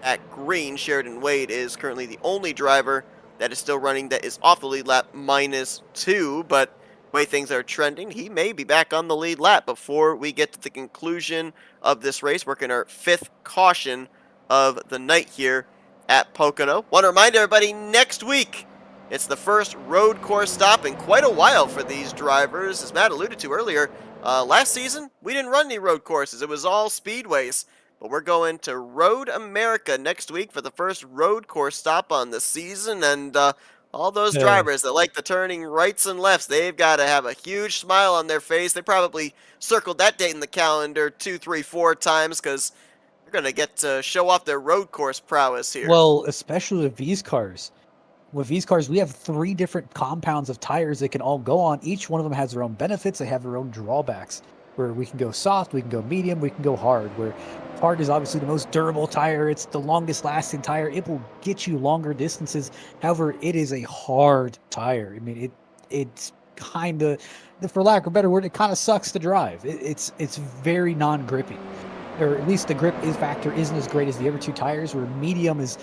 at green. Sheridan Wade is currently the only driver that is still running that is off the lead lap -2, but the way things are trending, he may be back on the lead lap before we get to the conclusion of this race, working our 5th caution of the night here at Pocono. Want to remind everybody, next week, it's the first road course stop in quite a while for these drivers. As Matt alluded to earlier, last season, we didn't run any road courses. It was all speedways. But we're going to Road America next week for the first road course stop on the season. And all those Uh, drivers that like the turning rights and lefts, they've got to have a huge smile on their face. They probably circled that date in the calendar 2, 3, 4 times because they're going to get to show off their road course prowess here. well, especially with these cars. With these cars, we have 3 different compounds of tires they can all go on. Each one of them has their own benefits. They have their own drawbacks. Where we can go soft, we can go medium, we can go hard. Where hard is obviously the most durable tire. It's the longest lasting tire. It will get you longer distances. However, it is a hard tire. I mean, it's kind of, for lack of a better word, it kind of sucks to drive. It's very non-grippy, or at least the grip factor isn't as great as the other 2 tires. Where medium is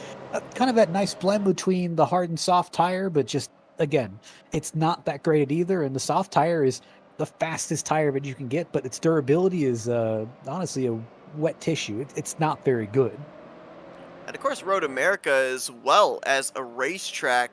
kind of that nice blend between the hard and soft tire, but just again, it's not that great at either. And the soft tire is the fastest tire that you can get, but its durability is honestly a wet tissue. It's not very good. And of course, Road America, as well as a racetrack,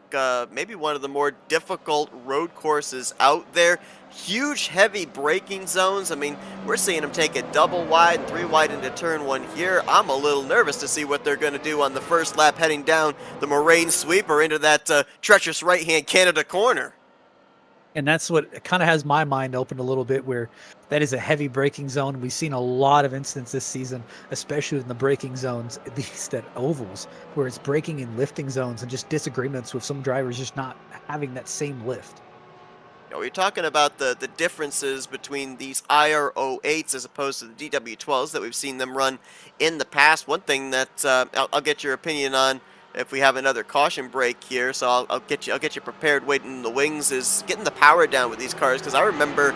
maybe one of the more difficult road courses out there. Huge, heavy braking zones. I mean, we're seeing them take it double wide and 3 wide into turn 1 here. I'm a little nervous to see what they're going to do on the first lap heading down the Moraine Sweeper into that treacherous right-hand Canada corner. And that's what kind of has my mind opened a little bit, where that is a heavy braking zone. We've seen a lot of incidents this season, especially in the braking zones, at least at ovals, where it's braking in lifting zones and just disagreements with some drivers just not having that same lift. We're talking about the differences between these IR08s as opposed to the DW12s that we've seen them run in the past. One thing that I'll get your opinion on if we have another caution break here, so I'll get you prepared waiting in the wings, is getting the power down with these cars, because I remember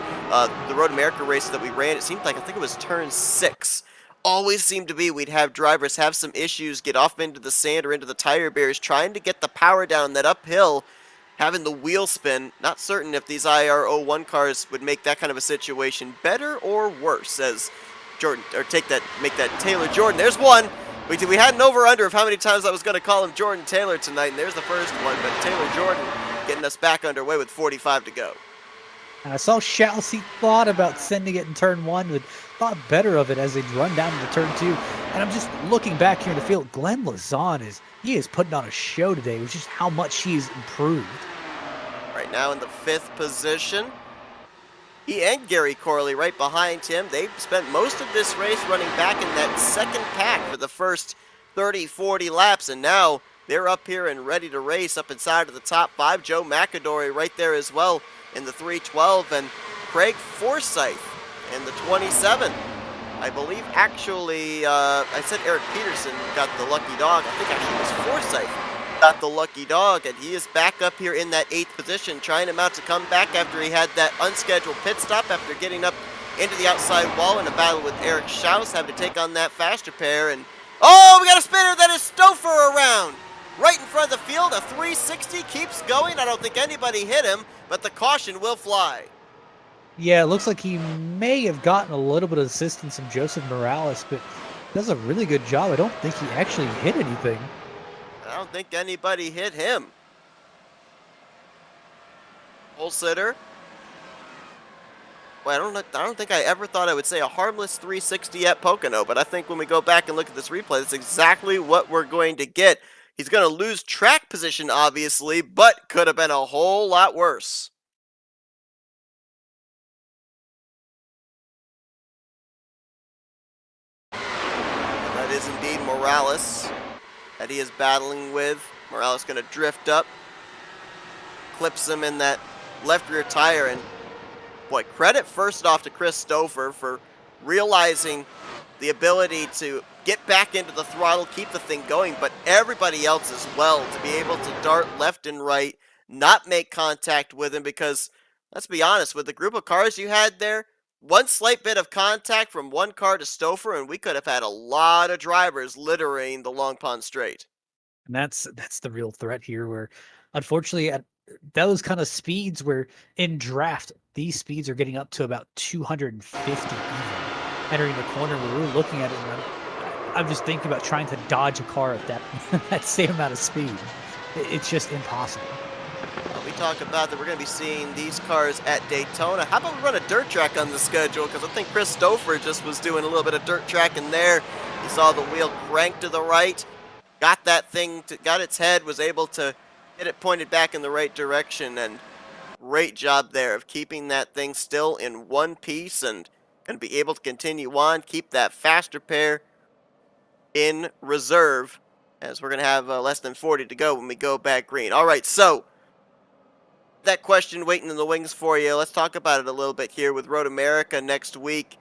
the Road America races that we ran. It seemed like, I think it was turn 6. always seemed to be we'd have drivers have some issues, get off into the sand or into the tire barriers, trying to get the power down that uphill, having the wheel spin. Not certain if these IR01 cars would make that kind of a situation better or worse, as Jordan, or make that Taylor Jordan. There's one. We had an over-under of how many times I was going to call him Jordan Taylor tonight, and there's the first one, but Taylor Jordan getting us back underway with 45 to go. And I saw Shalsey thought about sending it in turn one, but thought better of it as they run down into turn two. And I'm just looking back here in the field. Glenn Lazon he is putting on a show today, with just how much he's improved. Right now in the 5th position. He and Gary Corley right behind him. They've spent most of this race running back in that second pack for the first 30, 40 laps, and now they're up here and ready to race up inside of the top 5. Joe McAdory right there as well in the 312, and Craig Forsyth in the 27. I believe actually, I said Eric Peterson got the lucky dog. I think actually it was Forsyth got the lucky dog, and he is back up here in that 8th position, trying to mount a comeback after he had that unscheduled pit stop after getting up into the outside wall in a battle with Eric Schaus, having to take on that faster pair. And oh, we got a spinner that is Stouffer around right in front of the field. A 360 keeps going. I don't think anybody hit him, but the caution will fly. Yeah, it looks like he may have gotten a little bit of assistance from Joseph Morales, but does a really good job. I don't think he actually hit anything. I don't think anybody hit him. Pole sitter. Well, I don't think I ever thought I would say a harmless 360 at Pocono, but I think when we go back and look at this replay, that's exactly what we're going to get. He's going to lose track position, obviously, but could have been a whole lot worse. And that is indeed Morales that he is battling with. Morales going to drift up, clips him in that left rear tire, and boy, credit first off to Chris Stouffer for realizing the ability to get back into the throttle, keep the thing going, but everybody else as well to be able to dart left and right, not make contact with him, because let's be honest, with the group of cars you had there, one slight bit of contact from one car to Stouffer, and we could have had a lot of drivers littering the Long Pond Straight. And that's the real threat here, where unfortunately at those kind of speeds, where in draft, these speeds are getting up to about 250 even, entering the corner where we're looking at it, and I'm just thinking about trying to dodge a car at that that same amount of speed. It's just impossible. We talk about that we're going to be seeing these cars at Daytona. How about we run a dirt track on the schedule? Because I think Chris Stouffer just was doing a little bit of dirt track in there. You saw the wheel crank to the right, got that thing, got its head, was able to get it pointed back in the right direction, and great job there of keeping that thing still in one piece, and going to be able to continue on, keep that faster pair in reserve, as we're going to have less than 40 to go when we go back green. All right, so that question waiting in the wings for you. Let's talk about it a little bit here with Road America next week.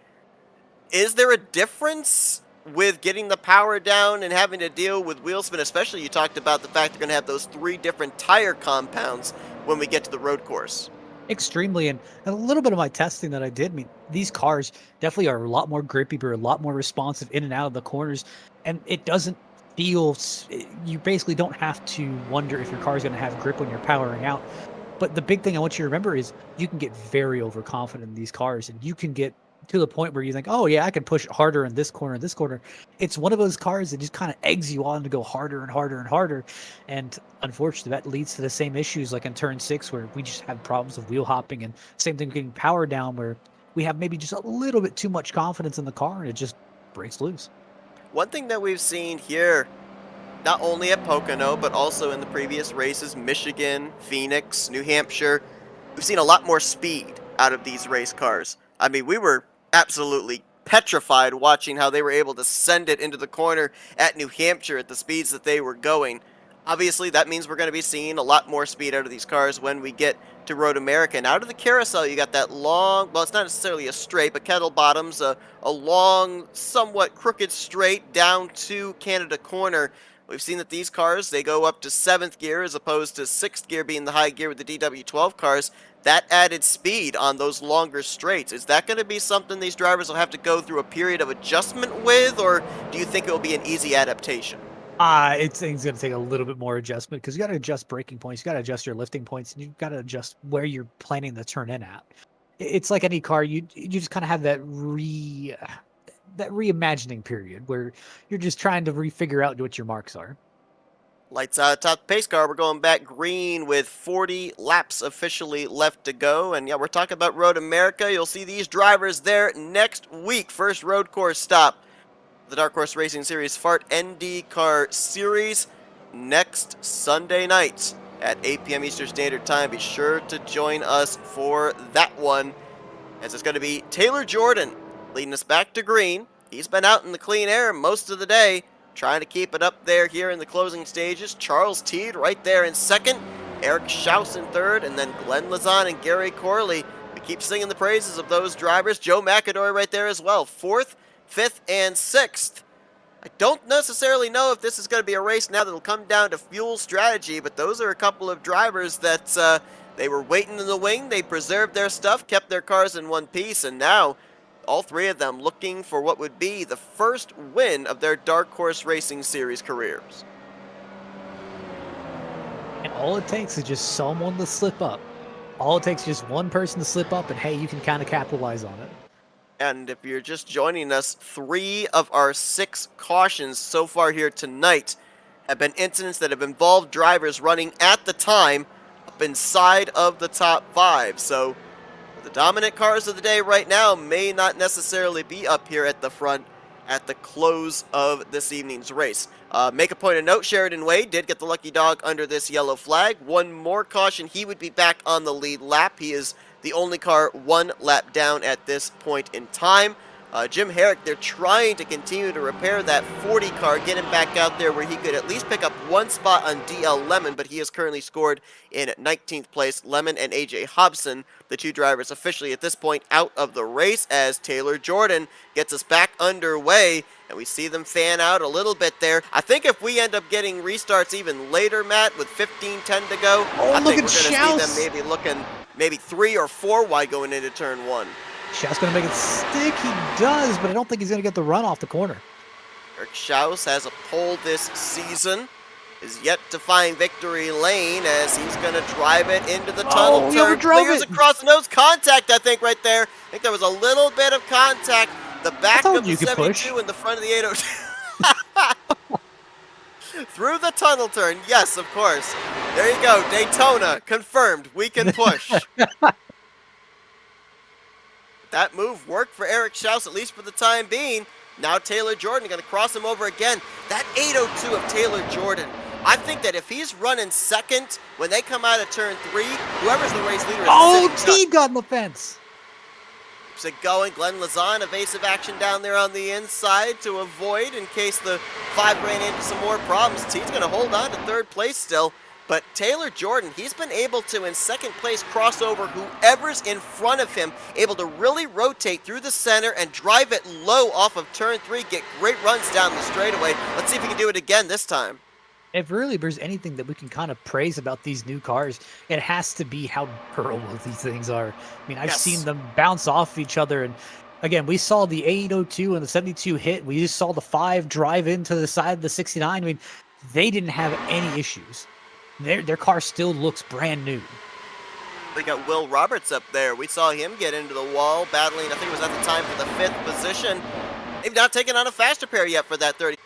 Is there a difference with getting the power down and having to deal with wheel spin? Especially, you talked about the fact they're going to have those 3 different tire compounds when we get to the road course. Extremely, and a little bit of my testing that I did, I mean, these cars definitely are a lot more grippy, but a lot more responsive in and out of the corners, and it doesn't feel, you basically don't have to wonder if your car is going to have grip when you're powering out. But the big thing I want you to remember is you can get very overconfident in these cars, and you can get to the point where you think, oh yeah, I can push it harder in this corner, this corner. It's one of those cars that just kind of eggs you on to go harder and harder and harder. And unfortunately, that leads to the same issues like in turn 6, where we just have problems with wheel hopping, and same thing getting power down, where we have maybe just a little bit too much confidence in the car and it just breaks loose. One thing that we've seen here, not only at Pocono, but also in the previous races, Michigan, Phoenix, New Hampshire, we've seen a lot more speed out of these race cars. I mean, we were absolutely petrified watching how they were able to send it into the corner at New Hampshire at the speeds that they were going. Obviously, that means we're going to be seeing a lot more speed out of these cars when we get to Road America. And out of the carousel, you got that long, well, it's not necessarily a straight, but kettle bottoms, a long, somewhat crooked straight down to Canada Corner. We've seen that these cars, they go up to 7th gear as opposed to 6th gear being the high gear with the DW12 cars. That added speed on those longer straights, is that going to be something these drivers will have to go through a period of adjustment with, or do you think it will be an easy adaptation? It's going to take a little bit more adjustment because you got to adjust braking points, you got to adjust your lifting points, and you've got to adjust where you're planning to turn in at. It's like any car, you just kind of have that reimagining period where you're just trying to refigure out what your marks are. Lights out top the pace car. We're going back green with 40 laps officially left to go. And yeah, we're talking about Road America. You'll see these drivers there next week. First road course stop. The Dark Horse Racing Series Fart NDCar Series next Sunday night at 8 p.m. Eastern Standard Time. Be sure to join us for that one, as it's going to be Taylor Jordan leading us back to green. He's been out in the clean air most of the day, trying to keep it up there here in the closing stages. Charles Teed right there in second, Eric Schaus in third, and then Glenn Lazan and Gary Corley. We keep singing the praises of those drivers. Joe McAdory right there as well, fourth, fifth, and sixth. I don't necessarily know if this is going to be a race now that'll come down to fuel strategy, but those are a couple of drivers that they were waiting in the wing. They preserved their stuff, kept their cars in one piece, and now all three of them looking for what would be the first win of their Dark Horse Racing Series careers. And all it takes is just someone to slip up. All it takes is just one person to slip up, and hey, you can kind of capitalize on it. And if you're just joining us, 3 of our 6 cautions so far here tonight have been incidents that have involved drivers running at the time up inside of the top 5. So the dominant cars of the day right now may not necessarily be up here at the front at the close of this evening's race. Make a point of note, Sheridan Wade did get the lucky dog under this yellow flag. One more caution, he would be back on the lead lap. He is the only car 1 lap down at this point in time. Jim Herrick, they're trying to continue to repair that 40 car, get him back out there where he could at least pick up 1 spot on DL Lemon, but he is currently scored in 19th place. Lemon and AJ Hobson, the 2 drivers officially at this point out of the race, as Taylor Jordan gets us back underway, and we see them fan out a little bit there. I think if we end up getting restarts even later, Matt, with 15:10 to go, I think we're going to see them maybe looking maybe 3 or 4 wide going into turn 1. Schaus going to make it stick. He does, but I don't think he's going to get the run off the corner. Eric Schaus has a pole this season, is yet to find victory lane as he's going to drive it into the tunnel. He overdrove Clears it. across the nose. Contact, I think, right there. I think there was a little bit of contact. The back of the 72 and the front of the 802. Through the tunnel turn. Yes, of course. There you go. Daytona. Confirmed. We can push. That move worked for Eric Schaus, at least for the time being. Now Taylor Jordan going to cross him over again. That 802 of Taylor Jordan, I think that if he's running second when they come out of turn 3, whoever's the race leader is Teed got in the fence. Keeps it going. Glenn Lazan, evasive action down there on the inside to avoid in case the 5 ran into some more problems. Teed's going to hold on to 3rd place still. But Taylor Jordan, he's been able to, in 2nd place, cross over whoever's in front of him, able to really rotate through the center and drive it low off of turn 3, get great runs down the straightaway. Let's see if he can do it again this time. If really there's anything that we can kind of praise about these new cars, it has to be how durable these things are. I mean, I've seen them bounce off each other, and again, we saw the 802 and the 72 hit. We just saw the 5 drive into the side of the 69. I mean, they didn't have any issues. Their car still looks brand new. We got Will Roberts up there. We saw him get into the wall, battling, I think it was at the time, for the 5th position. They've not taken on a faster pair yet for that 30.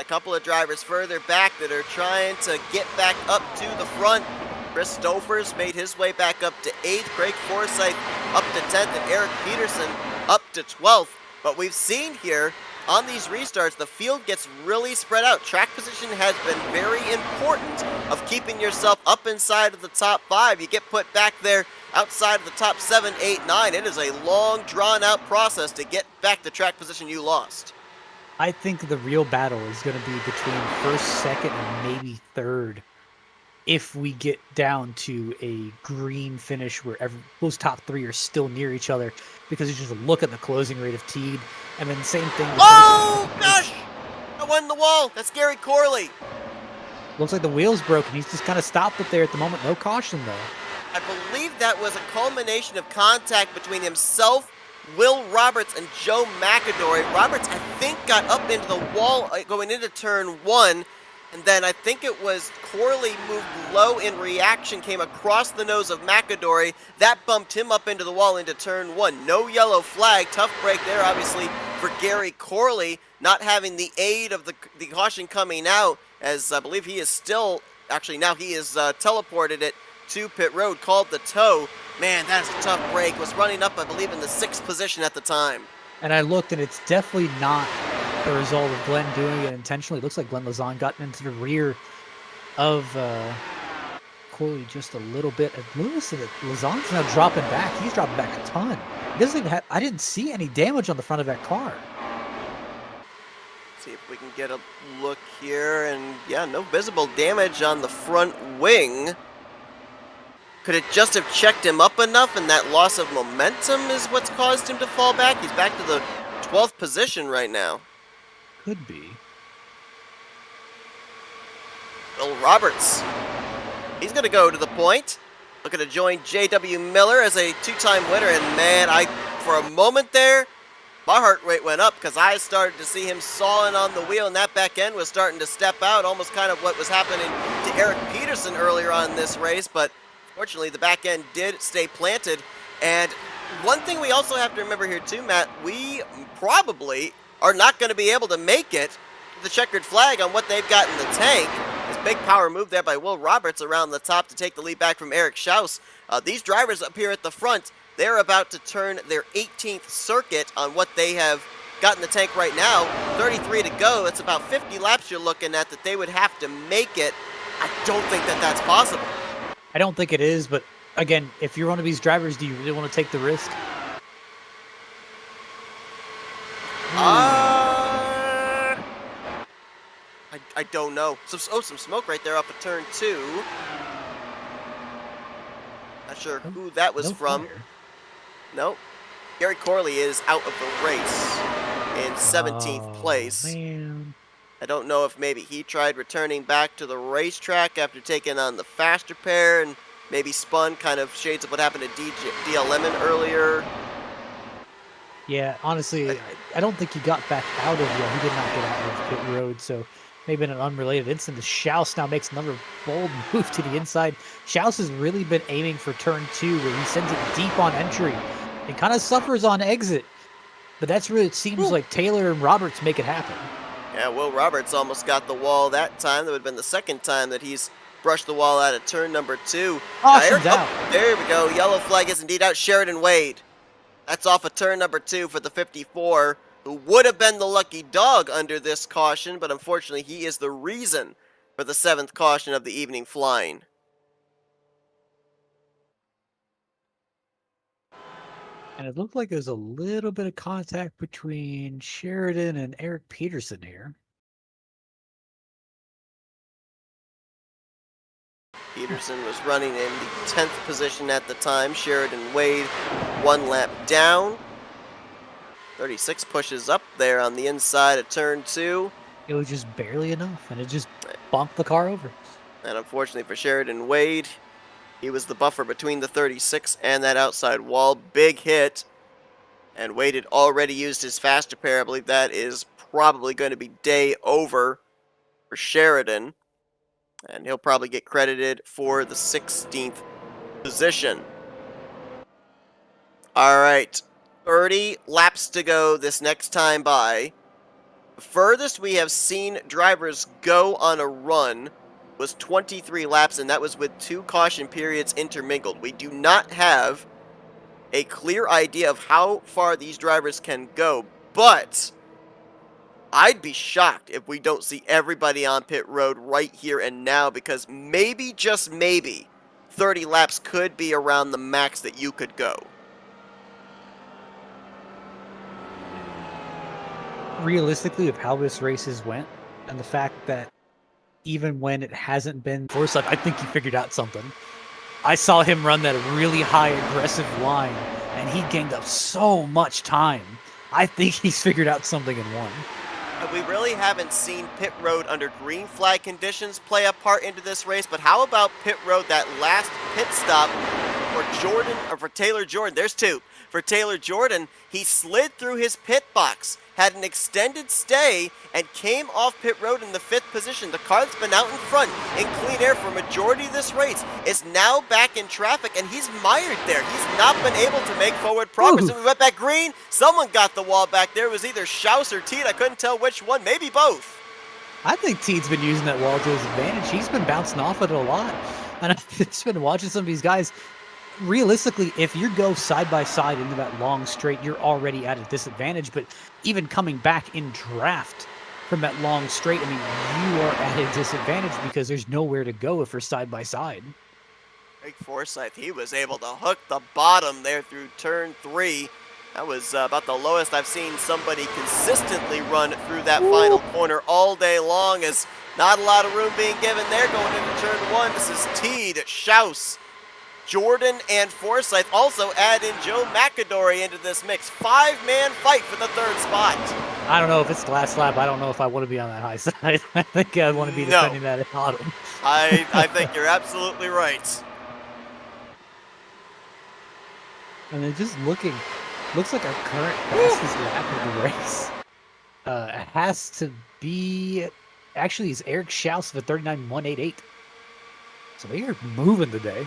A couple of drivers further back that are trying to get back up to the front. Chris Stofers made his way back up to 8th. Craig Forsyth up to 10th, and Eric Peterson up to 12th. But we've seen here, on these restarts, the field gets really spread out. Track position has been very important of keeping yourself up inside of the top 5. You get put back there outside of the top 7, 8, 9. It is a long, drawn-out process to get back the track position you lost. I think the real battle is going to be between 1st, 2nd, and maybe 3rd. If we get down to a green finish where those top 3 are still near each other, because you just look at the closing rate of Teed, and then same thing. Oh, gosh! I won the wall. That's Gary Corley. Looks like the wheel's broken. He's just kind of stopped it there at the moment. No caution, though. I believe that was a culmination of contact between himself, Will Roberts, and Joe McAdory. Roberts, I think, got up into the wall going into turn 1, and then I think it was Corley moved low in reaction, came across the nose of McAdory. That bumped him up into the wall into turn 1. No yellow flag. Tough break there, obviously, for Gary Corley, not having the aid of the caution coming out, as I believe he is still, actually now he is teleported it to pit road, called the tow. Man, that's a tough break. Was running up, I believe, in the 6th position at the time. And I looked, and it's definitely not the result of Glenn doing it intentionally. It looks like Glenn Lazan got into the rear of Corley just a little bit. And Lewis, Lazan's now dropping back. He's dropping back a ton. He doesn't even have, I didn't see any damage on the front of that car. See if we can get a look here. And yeah, no visible damage on the front wing. Could it just have checked him up enough, and that loss of momentum is what's caused him to fall back? He's back to the 12th position right now. Could be. Will Roberts. He's going to go to the point. Looking to join J.W. Miller as a 2-time winner. And man, for a moment there, my heart rate went up because I started to see him sawing on the wheel, and that back end was starting to step out, almost kind of what was happening to Eric Peterson earlier on in this race. But fortunately, the back end did stay planted. And one thing we also have to remember here too, Matt, we probably are not going to be able to make it to the checkered flag on what they've got in the tank. This big power move there by Will Roberts around the top to take the lead back from Eric Schaus. These drivers up here at the front, they're about to turn their 18th circuit on what they have got in the tank right now. 33 to go. That's about 50 laps you're looking at that they would have to make it. I don't think that that's possible. I don't think it is, but again, if you're one of these drivers, do you really want to take the risk? I don't know. Some smoke right there off of turn 2. Not sure who that was from. Fire. Nope. Gary Corley is out of the race in 17th place. Man. I don't know if maybe he tried returning back to the racetrack after taking on the faster pair and maybe spun, kind of shades of what happened to DL Lemon earlier. Yeah, honestly, I don't think he got back out of it. He did not get out of pit road, so maybe in an unrelated incident. Schaus now makes another bold move to the inside. Schaus has really been aiming for turn 2, where he sends it deep on entry and kind of suffers on exit. But that's really, it seems like Taylor and Roberts make it happen. Yeah, Will Roberts almost got the wall that time. That would have been the second time that he's brushed the wall out of turn number 2. Caution's out. There we go. Yellow flag is indeed out. Sheridan Wade. That's off of turn number 2 for the 54, who would have been the lucky dog under this caution, but unfortunately he is the reason for the 7th caution of the evening flying. And it looked like there's a little bit of contact between Sheridan and Eric Peterson here. Peterson was running in the 10th position at the time. Sheridan Wade 1 lap down. 36 pushes up there on the inside of turn 2. It was just barely enough, and it just bumped the car over. And unfortunately for Sheridan Wade, he was the buffer between the 36 and that outside wall. Big hit. And Wade had already used his faster pair. I believe that is probably going to be day over for Sheridan. And he'll probably get credited for the 16th position. All right. 30 laps to go this next time by. The furthest we have seen drivers go on a run was 23 laps, and that was with 2 caution periods intermingled. We do not have a clear idea of how far these drivers can go, but I'd be shocked if we don't see everybody on pit road right here and now, because maybe, just maybe, 30 laps could be around the max that you could go. Realistically, of how this races went, and the fact that even when it hasn't been Forsyth, I think he figured out something. I saw him run that really high aggressive line, and he gained up so much time. I think he's figured out something and won. We really haven't seen pit road under green flag conditions play a part into this race, but how about pit road, that last pit stop for Jordan, or for Taylor Jordan? There's two. For Taylor Jordan, he slid through his pit box, had an extended stay, and came off pit road in the 5th position. The car that's been out in front in clean air for a majority of this race is now back in traffic, and he's mired there. He's not been able to make forward progress. Ooh. And we went back green. Someone got the wall back there. It was either Schaus or Teed. I couldn't tell which one. Maybe both. I think Teed's been using that wall to his advantage. He's been bouncing off it a lot. And I've just been watching some of these guys. Realistically, if you go side by side into that long straight, you're already at a disadvantage. But even coming back in draft from that long straight, I mean, you are at a disadvantage because there's nowhere to go if you're side by side. Greg Forsythe, he was able to hook the bottom there through turn 3. That was about the lowest I've seen somebody consistently run through that final corner all day long, as not a lot of room being given there going into turn 1. This is Teed, Schaus, Jordan, and Forsythe. Also add in Joe McAdory into this mix. 5-man fight for the 3rd spot. I don't know if it's the last lap. I don't know if I want to be on that high side. I think I want to be defending that at bottom. I think you're absolutely right. And then just looking, looks like our current fastest lap of the race has to be, actually, is Eric Schaus with 39.188. So they are moving today.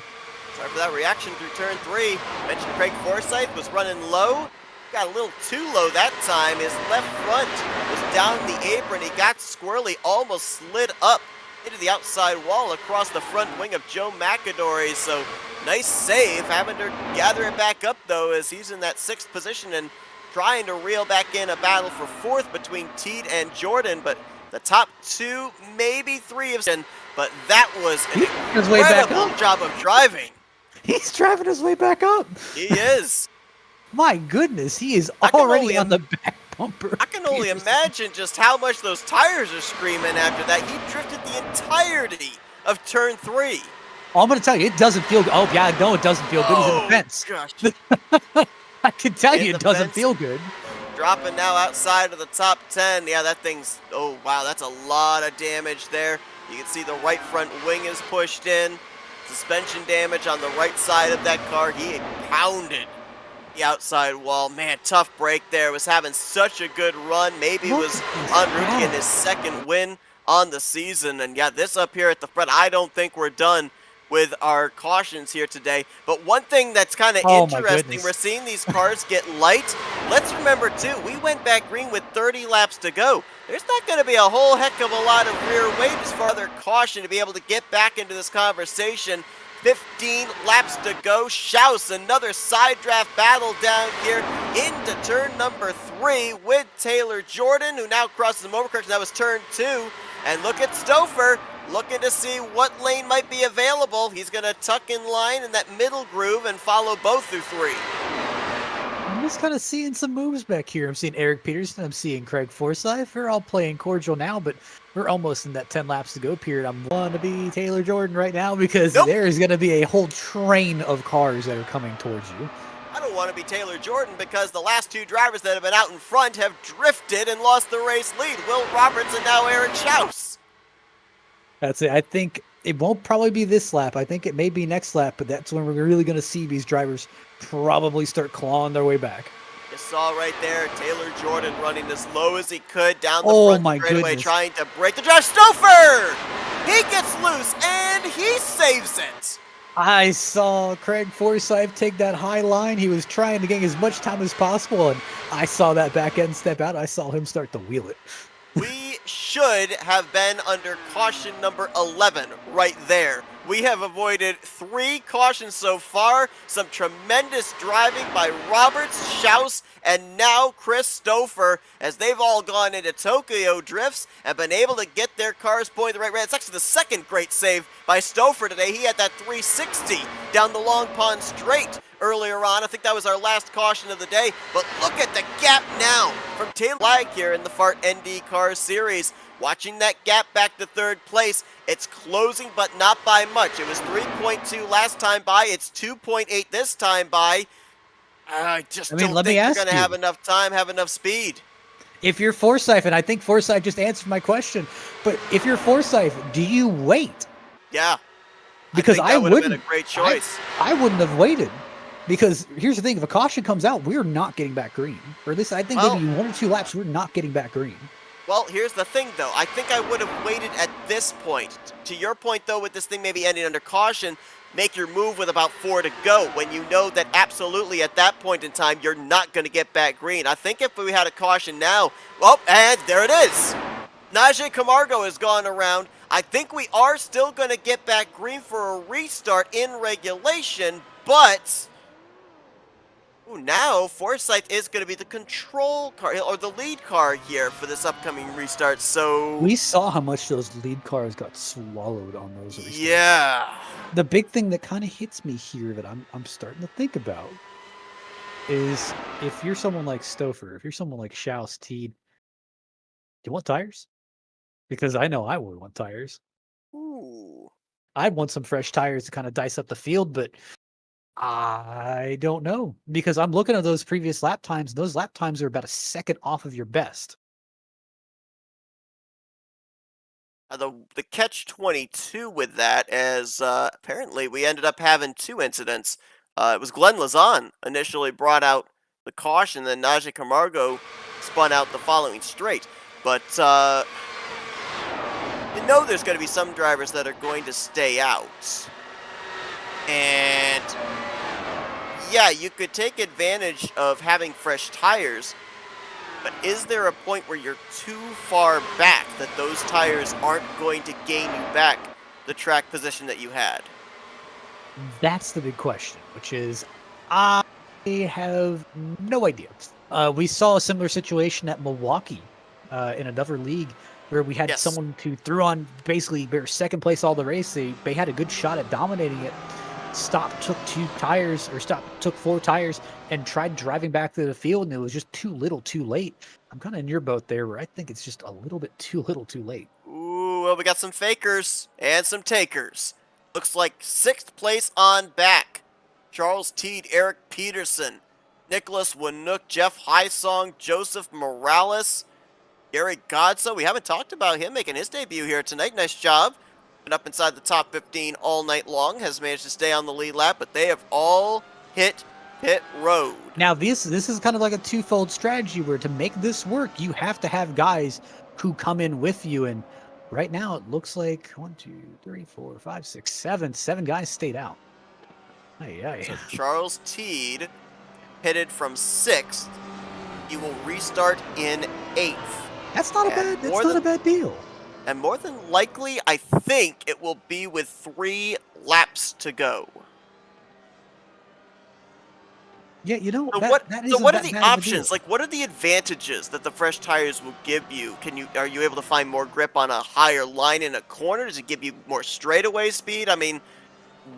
Sorry for that reaction through turn 3. Mentioned Craig Forsythe was running low. Got a little too low that time. His left front was down the apron. He got squirrely, almost slid up into the outside wall across the front wing of Joe McAdory. So nice save. Having to gather it back up, though, as he's in that 6th position and trying to reel back in a battle for 4th between Teed and Jordan. But the top 2, maybe 3 of them. But that was an incredible job of driving. He's driving his way back up. He is. My goodness, he is already on the back bumper. I can only imagine just how much those tires are screaming after that. He drifted the entirety of turn 3. Oh, I'm going to tell you, it doesn't feel good. Oh, yeah, no, it doesn't feel good. He's in the fence. Gosh. I can tell you it doesn't feel good. Dropping now outside of the top 10. Yeah, that thing's, oh, wow, that's a lot of damage there. You can see the right front wing is pushed in. Suspension damage on the right side of that car. He pounded the outside wall. Man, tough break there. Was having such a good run. Maybe was en route to get his 2nd win on the season. And yeah, this up here at the front, I don't think we're done with our cautions here today. But one thing that's kind of interesting, we're seeing these cars get light. Let's remember, too, we went back green with 30 laps to go. There's not going to be a whole heck of a lot of rear weight as far as their caution to be able to get back into this conversation. 15 laps to go. Schaus, another side draft battle down here into turn number 3 with Taylor Jordan, who now crosses him over. Correction, that was turn 2. And look at Stouffer, looking to see what lane might be available. He's going to tuck in line in that middle groove and follow both through 3. I'm just kind of seeing some moves back here. I'm seeing Eric Peterson. I'm seeing Craig Forsythe. We're all playing cordial now, but we're almost in that 10 laps to go period. I'm wanting to be Taylor Jordan right now because there is going to be a whole train of cars that are coming towards you. I don't want to be Taylor Jordan because the last 2 drivers that have been out in front have drifted and lost the race lead. Will Roberts and now Eric Schaus. That's it. I think it won't probably be this lap. I think it may be next lap, but that's when we're really going to see these drivers probably start clawing their way back. You saw right there Taylor Jordan running as low as he could down the front straightaway, trying to break the drive. Stouffer! He gets loose and he saves it. I saw Craig Forsythe take that high line. He was trying to gain as much time as possible, and I saw that back end step out. I saw him start to wheel it. We should have been under caution number 11 right there. We have avoided 3 cautions so far. Some tremendous driving by Roberts, Schaus, and now Chris Stouffer, as they've all gone into Tokyo drifts and been able to get their cars pointed the right way. It's actually the 2nd great save by Stouffer today. He had that 360 down the Long Pond straight earlier on. I think that was our last caution of the day. But look at the gap now from Taylor Flag here in the FART NDCar series. Watching that gap back to 3rd place, it's closing, but not by much. It was 3.2 last time by. It's 2.8 this time by. I just don't think we're going to have enough time, have enough speed. If you're Forsyth, and I think Forsyth just answered my question, but if you're Forsyth, do you wait? Yeah, I Because think I that would have been a wouldn't. great I choice. I wouldn't have waited. Because here's the thing: if a caution comes out, we're not getting back green. Or at least I think Well, maybe 1 or 2 laps, we're not getting back green. Well, here's the thing, though. I think I would have waited at this point. To your point, though, with this thing maybe ending under caution, make your move with about 4 to go when you know that absolutely at that point in time you're not going to get back green. I think if we had a caution now, well, and there it is. Najee Camargo has gone around. I think we are still going to get back green for a restart in regulation, but ooh, now Forsyth is going to be the control car or the lead car here for this upcoming restart. So, We saw how much those lead cars got swallowed on those restarts. yeah. The big thing that kind of hits me here that I'm starting to think about is if you're someone like Stouffer, if you're someone like Schaus, Teed, do you want tires? Because I know I would want tires. Ooh. I'd want some fresh tires to kind of dice up the field, but I don't know because I'm looking at those previous lap times. Those lap times are about a second off of your best. The catch 22 with that, as apparently we ended up having two incidents. It was Glenn Lazan initially brought out the caution, then Najee Camargo spun out the following straight. But you know there's going to be some drivers that are going to stay out. And yeah, you could take advantage of having fresh tires, but is there a point where you're too far back that those tires aren't going to gain you back the track position that you had? That's the big question, which is I have no idea. We saw a similar situation at Milwaukee in another league where we had Yes. someone who threw on basically their second place all the race. They had a good shot at dominating it. Stopped, took 2 tires, or stopped, took 4 tires, and tried driving back to the field, and it was just too little, too late. I'm kind of in your boat there, where I think it's just a little bit too little, too late. Ooh, well, we got some fakers and some takers. Looks like 6th place on back. Charles Teed, Eric Peterson, Nicholas Winook, Jeff Highsong, Joseph Morales, Gary Godso. We haven't talked about him making his debut here tonight. Nice job. Been up inside the top 15 all night long. Has managed to stay on the lead lap, but they have all hit pit road. Now, this is kind of like a twofold strategy where to make this work, you have to have guys who come in with you. And right now, it looks like 1, 2, 3, 4, 5, 6, 7. 7 guys stayed out. Aye, aye. So Charles Teed pitted from 6th. He will restart in 8th. That's not a And bad. That's not a bad deal. And more than likely, I think it will be with 3 laps to go. Yeah, you know So that what? that So isn't what are that the bad of a options? deal. Like, what are the advantages that the fresh tires will give you? Are you able to find more grip on a higher line in a corner? Does it give you more straightaway speed? I mean,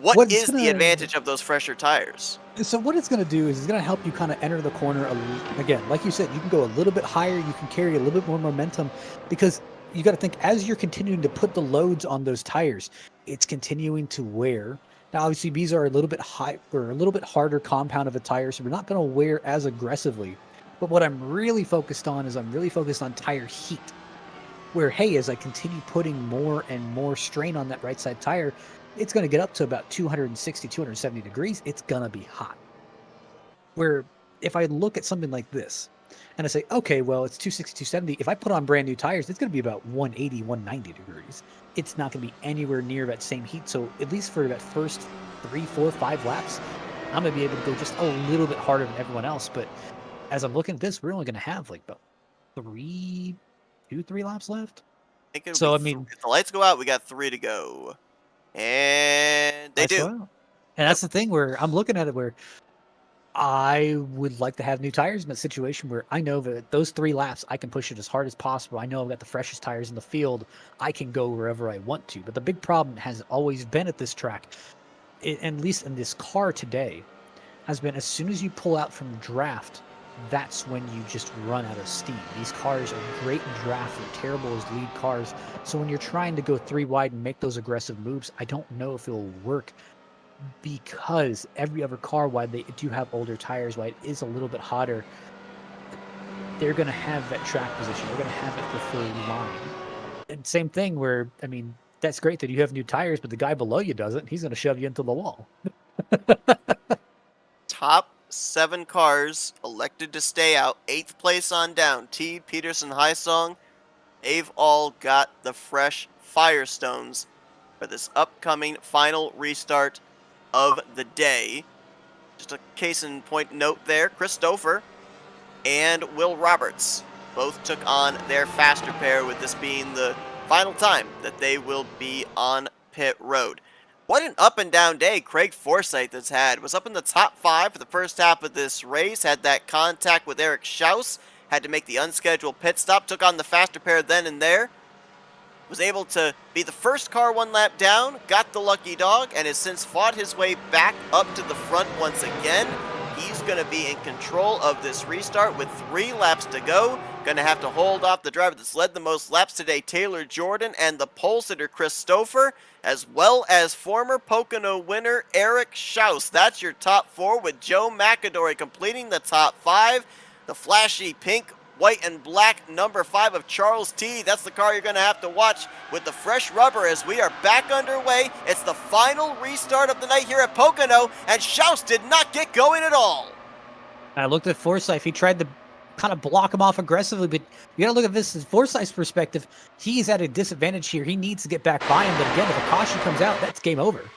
what What it's is the gonna advantage of those fresher tires? So what it's gonna do is it's gonna help you kind of enter the corner again. Like you said, you can go a little bit higher. You can carry a little bit more momentum because you got to think as you're continuing to put the loads on those tires, it's continuing to wear. Now, obviously, these are a little bit high or a little bit harder compound of a tire, so we're not going to wear as aggressively. But what I'm really focused on is I'm really focused on tire heat. Where, hey, as I continue putting more and more strain on that right side tire, it's going to get up to about 260, 270 degrees. It's going to be hot. Where if I look at something like this and I say, okay, well, it's 260, 270. If I put on brand new tires, it's going to be about 180, 190 degrees. It's not going to be anywhere near that same heat. So at least for that first 3, 4, 5 laps, I'm going to be able to go just a little bit harder than everyone else. But as I'm looking at this, we're only going to have like about 3 laps left. I think it'll be So, I mean, if the lights go out, we got 3 to go, and they I do. saw it. And that's the thing where I'm looking at it where I would like to have new tires in that situation where I know that those 3 laps, I can push it as hard as possible. I know I've got the freshest tires in the field. I can go wherever I want to. But the big problem has always been at this track, at least in this car today, has been as soon as you pull out from draft, that's when you just run out of steam. These cars are great in draft. They're terrible as lead cars. So when you're trying to go 3 wide and make those aggressive moves, I don't know if it'll work because every other car, while they do have older tires, why it is a little bit hotter, they're going to have that track position. They're going to have that preferred line. And same thing where, I mean, that's great that you have new tires, but the guy below you doesn't. He's going to shove you into the wall. Top 7 cars elected to stay out. 8th place on down. T, Peterson, Highsong. They've all got the fresh Firestones for this upcoming final restart of the day. Just a case in point note there, Chris Stouffer and Will Roberts both took on their faster pair, with this being the final time that they will be on pit road. What an up and down day Craig Forsyth has had. Was up in the top 5 for the first half of this race, had that contact with Eric Schaus, had to make the unscheduled pit stop, took on the faster pair then and there, was able to be the first car 1 lap down, got the lucky dog, and has since fought his way back up to the front once again. He's going to be in control of this restart with 3 laps to go. Going to have to hold off the driver that's led the most laps today, Taylor Jordan, and the pole sitter, Chris Stouffer, as well as former Pocono winner, Eric Schaus. That's your top 4, with Joe McAdory completing the top 5. The flashy pink, white, and black number 5 of Charles T. That's the car you're going to have to watch with the fresh rubber as we are back underway. It's the final restart of the night here at Pocono, and Schaus did not get going at all. I looked at Forsyth. He tried to kind of block him off aggressively, but you got to look at this as Forsyth's perspective. He's at a disadvantage here. He needs to get back by him, but again, if a caution comes out, that's game over.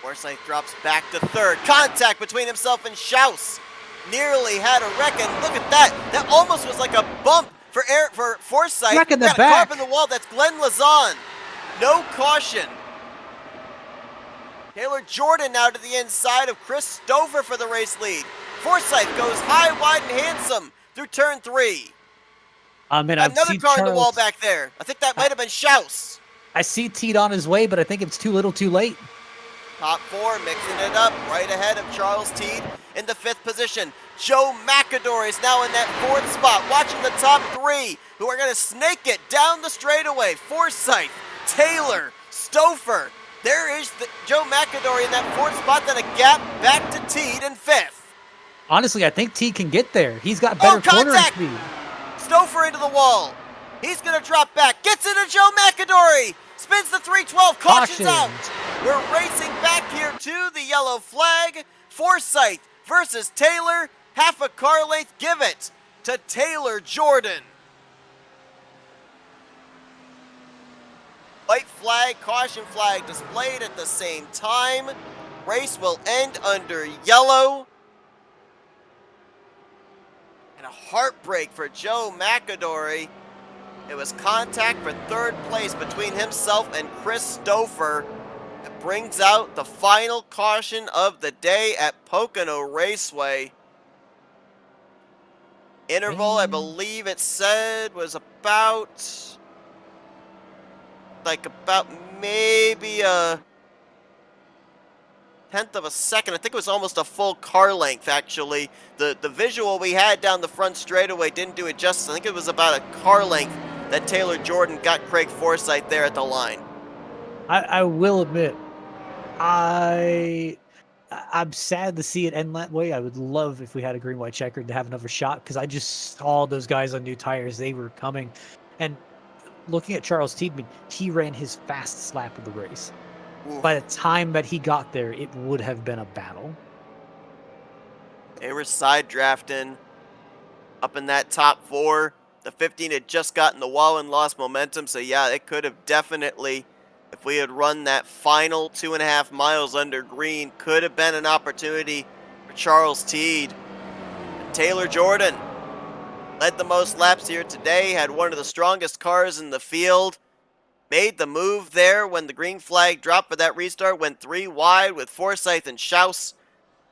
Forsyth drops back to 3rd. Contact between himself and Schaus. Nearly had a wreck, and look at that. That almost was like a bump for Forsyth. Wreck in the got back. A car up in the wall. That's Glenn Lazon. No caution. Taylor Jordan now to the inside of Chris Stouffer for the race lead. Forsyth goes high, wide, and handsome through turn 3. Another car in the wall back there. I think that might have been Schaus. I see Teed on his way, but I think it's too little too late. Top 4 mixing it up right ahead of Charles Teed in the 5th position. Joe McAdory is now in that 4th spot, watching the top 3, who are going to snake it down the straightaway. Forsyth, Taylor, Stouffer. There is Joe McAdory in that 4th spot, then a gap back to Teed in 5th. Honestly, I think Teed can get there. He's got better cornering speed. Stouffer into the wall. He's going to drop back. Gets into Joe McAdory. Spins the 312. Cautions out. We're racing back here to the yellow flag. Forsyth versus Taylor. Half a car length. Give it to Taylor Jordan. White flag, caution flag displayed at the same time. Race will end under yellow. And a heartbreak for Joe McAdory. It was contact for 3rd place between himself and Chris Stouffer. It brings out the final caution of the day at Pocono Raceway. Interval, I believe it said, was about maybe a 1/10 of a second. I think it was almost a full car length, actually. The visual we had down the front straightaway didn't do it justice. I think it was about a car length that Taylor Jordan got Craig Forsyth there at the line. I will admit, I'm sad to see it end that way. I would love if we had a green-white checkered to have another shot, because I just saw those guys on new tires. They were coming. And looking at Charles Teed, he ran his fastest lap of the race. Oof. By the time that he got there, it would have been a battle. They were side drafting up in that top 4. The 15 had just gotten the wall and lost momentum, so yeah, it could have definitely, if we had run that final 2.5 miles under green, could have been an opportunity for Charles Teed. Taylor Jordan led the most laps here today, had one of the strongest cars in the field, made the move there when the green flag dropped for that restart, went 3 wide with Forsyth and Schaus,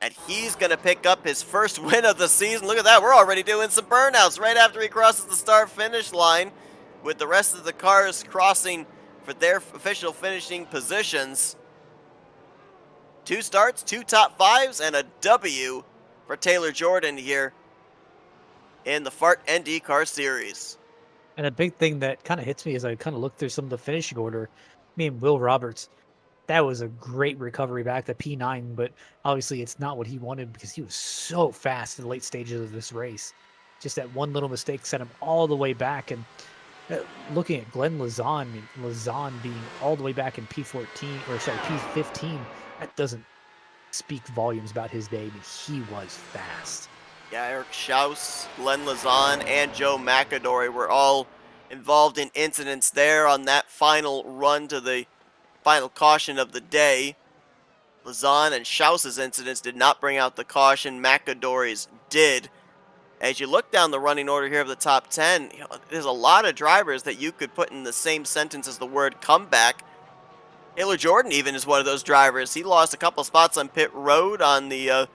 and he's going to pick up his first win of the season. Look at that, we're already doing some burnouts right after he crosses the start-finish line, with the rest of the cars crossing for their official finishing positions. 2 starts, 2 top 5s, and a W for Taylor Jordan here in the FART NDCar Series. And a big thing that kind of hits me as I kind of look through some of the finishing order, Will Roberts, that was a great recovery back to P9, but obviously it's not what he wanted because he was so fast in the late stages of this race. just that one little mistake sent him all the way back. And looking at Glenn Lazon, I mean, Lazon being all the way back in P14 or sorry P15, that doesn't speak volumes about his day. I mean, he was fast. Yeah, Eric Schaus, Glenn Lazan, and Joe McAdory were all involved in incidents there on that final run to the final caution of the day. Lazan and Schaus's incidents did not bring out the caution. McAdory's did. As you look down the running order here of the top 10, there's a lot of drivers that you could put in the same sentence as the word comeback. Taylor Jordan even is one of those drivers. He lost a couple spots on pit road on the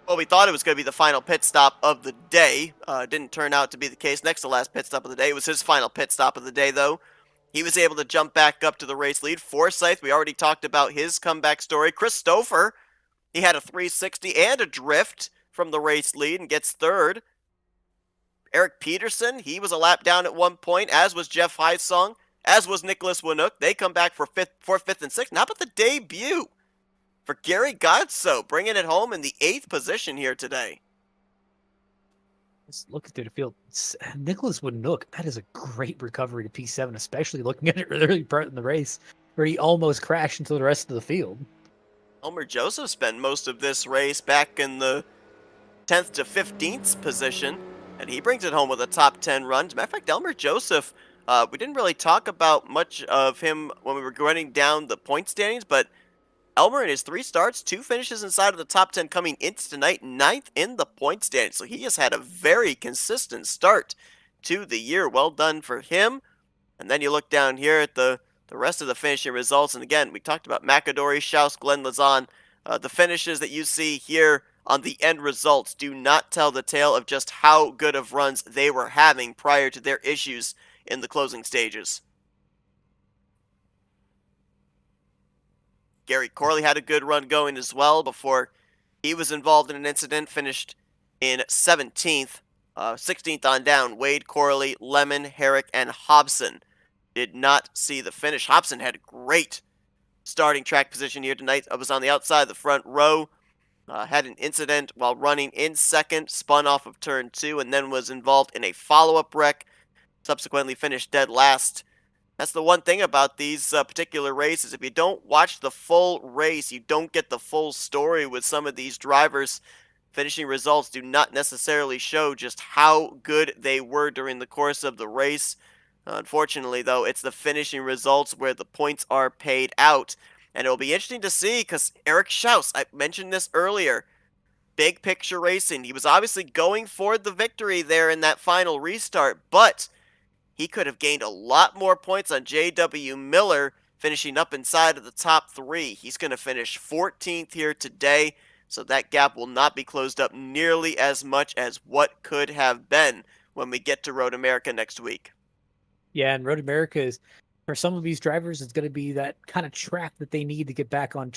well, we thought it was going to be the final pit stop of the day. Didn't turn out to be the case. Next to last pit stop of the day. It was his final pit stop of the day, though. He was able to jump back up to the race lead. Forsyth, we already talked about his comeback story. Christopher, he had a 360 and a drift from the race lead and gets third. Eric Peterson, he was a lap down at one point, as was Jeff Heisong, as was Nicholas Winook. They come back for fourth, fifth, and sixth. And how about the debut for Gary Godso, bringing it home in the 8th position here today? Just look at the field. Nicholas Winook, that is a great recovery to P7, especially looking at it early part in the race where he almost crashed into the rest of the field. Elmer Joseph spent most of this race back in the 10th to 15th position, and he brings it home with a top 10 run. As a matter of fact, Elmer Joseph, we didn't really talk about much of him when we were running down the point standings, but Elmer in his 3 starts, 2 finishes inside of the top 10 coming into tonight, 9th in the point standings. So he has had a very consistent start to the year. Well done for him. And then you look down here at the rest of the finishing results. And again, we talked about McAdory, Schaus, Glenn Lazan. The finishes that you see here on the end results do not tell the tale of just how good of runs they were having prior to their issues in the closing stages. Gary Corley had a good run going as well before he was involved in an incident, finished in 17th, 16th on down. Wade, Corley, Lemon, Herrick, and Hobson did not see the finish. Hobson had great starting track position here tonight. I was on the outside of the front row. Had an incident while running in second, spun off of turn 2, and then was involved in a follow-up wreck. Subsequently finished dead last. That's the one thing about these particular races. If you don't watch the full race, you don't get the full story with some of these drivers. Finishing results do not necessarily show just how good they were during the course of the race. Unfortunately, though, it's the finishing results where the points are paid out. And it'll be interesting to see because Eric Schaus, I mentioned this earlier, big picture racing. He was obviously going for the victory there in that final restart, but he could have gained a lot more points on J.W. Miller, finishing up inside of the top 3. He's going to finish 14th here today, so that gap will not be closed up nearly as much as what could have been when we get to Road America next week. Yeah, and Road America is, for some of these drivers, it's going to be that kind of track that they need to get back on,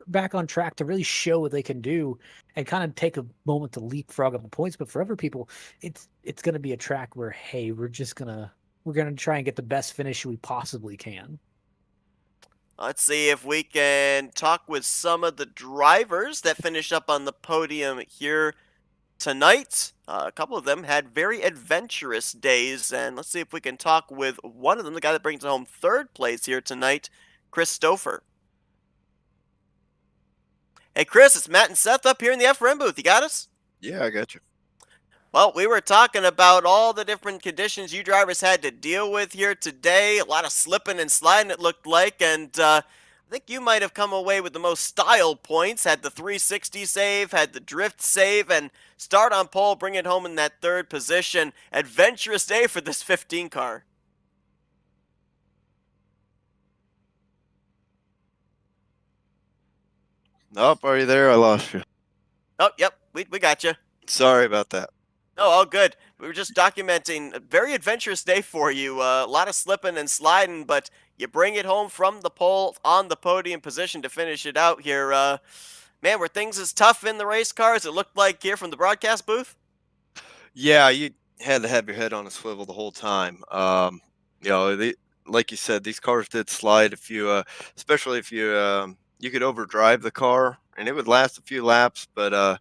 back on track to really show what they can do and kind of take a moment to leapfrog up the points. But for other people, it's going to be a track where, hey, we're going to try and get the best finish we possibly can. Let's see if we can talk with some of the drivers that finished up on the podium here tonight. A couple of them had very adventurous days, and let's see if we can talk with one of them, the guy that brings home 3rd place here tonight, Christopher. Hey, Chris, it's Matt and Seth up here in the FRM booth. You got us? Yeah, I got you. Well, we were talking about all the different conditions you drivers had to deal with here today. A lot of slipping and sliding, it looked like, and I think you might have come away with the most style points. Had the 360 save, had the drift save, and start on pole, bring it home in that 3rd position. Adventurous day for this 15 car. Nope, are you there? I lost you. Oh, yep, we got you. Sorry about that. No, all good. We were just documenting a very adventurous day for you. A lot of slipping and sliding, but you bring it home from the pole on the podium position to finish it out here. Man, were things as tough in the race car as it looked like here from the broadcast booth? Yeah, you had to have your head on a swivel the whole time. Like you said, these cars did slide if you, especially if you could overdrive the car, and it would last a few laps. But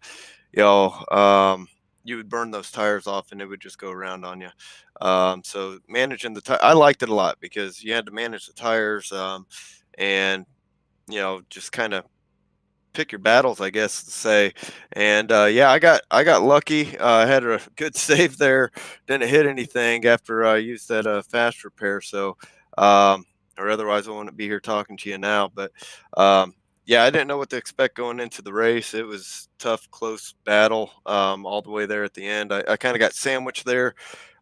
you would burn those tires off and it would just go around on you. So managing I liked it a lot because you had to manage the tires, and just kind of pick your battles, I guess to say. And yeah, I got lucky. I had a good save there. Didn't hit anything after I used that fast repair. So, um, or otherwise I wouldn't be here talking to you now. But yeah, I didn't know what to expect going into the race. It was tough, close battle all the way there at the end. I kind of got sandwiched there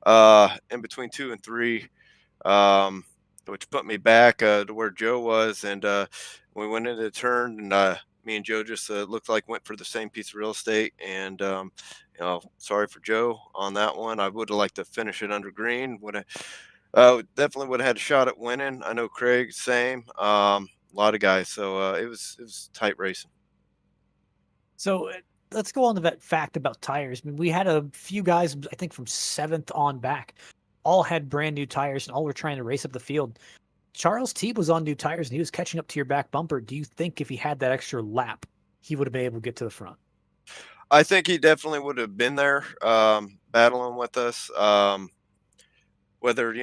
in between 2 and 3, um, which put me back to where Joe was, and we went into the turn, and me and Joe just looked like went for the same piece of real estate. And sorry for Joe on that one. I would have liked to finish it under green. Would have definitely would have had a shot at winning. I know Craig same. A lot of guys, so it was tight racing. So let's go on to that fact about tires. I mean, we had a few guys, I think from 7th on back, all had brand new tires and all were trying to race up the field. Charles T was on new tires and he was catching up to your back bumper. Do you think if he had that extra lap, he would have been able to get to the front? I think he definitely would have been there battling with us. Whether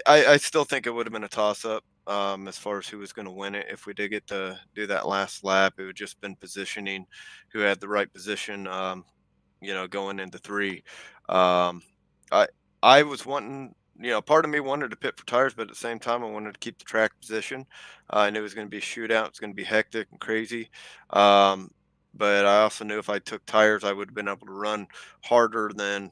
I still think it would have been a toss up as far as who was going to win it. If we did get to do that last lap, it would just been positioning, who had the right position, going into 3. um, I I was wanting, part of me wanted to pit for tires, but at the same time I wanted to keep the track position. I knew it was going to be a shootout. It's going to be hectic and crazy. um, but I also knew if I took tires I would have been able to run harder than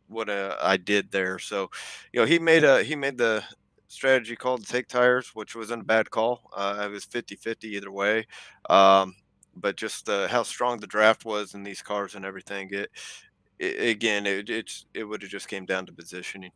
what I did there. So, he made the strategy call to take tires, which wasn't a bad call. It was 50-50 either way. Um, but just how strong the draft was in these cars and everything, it would have just came down to positioning.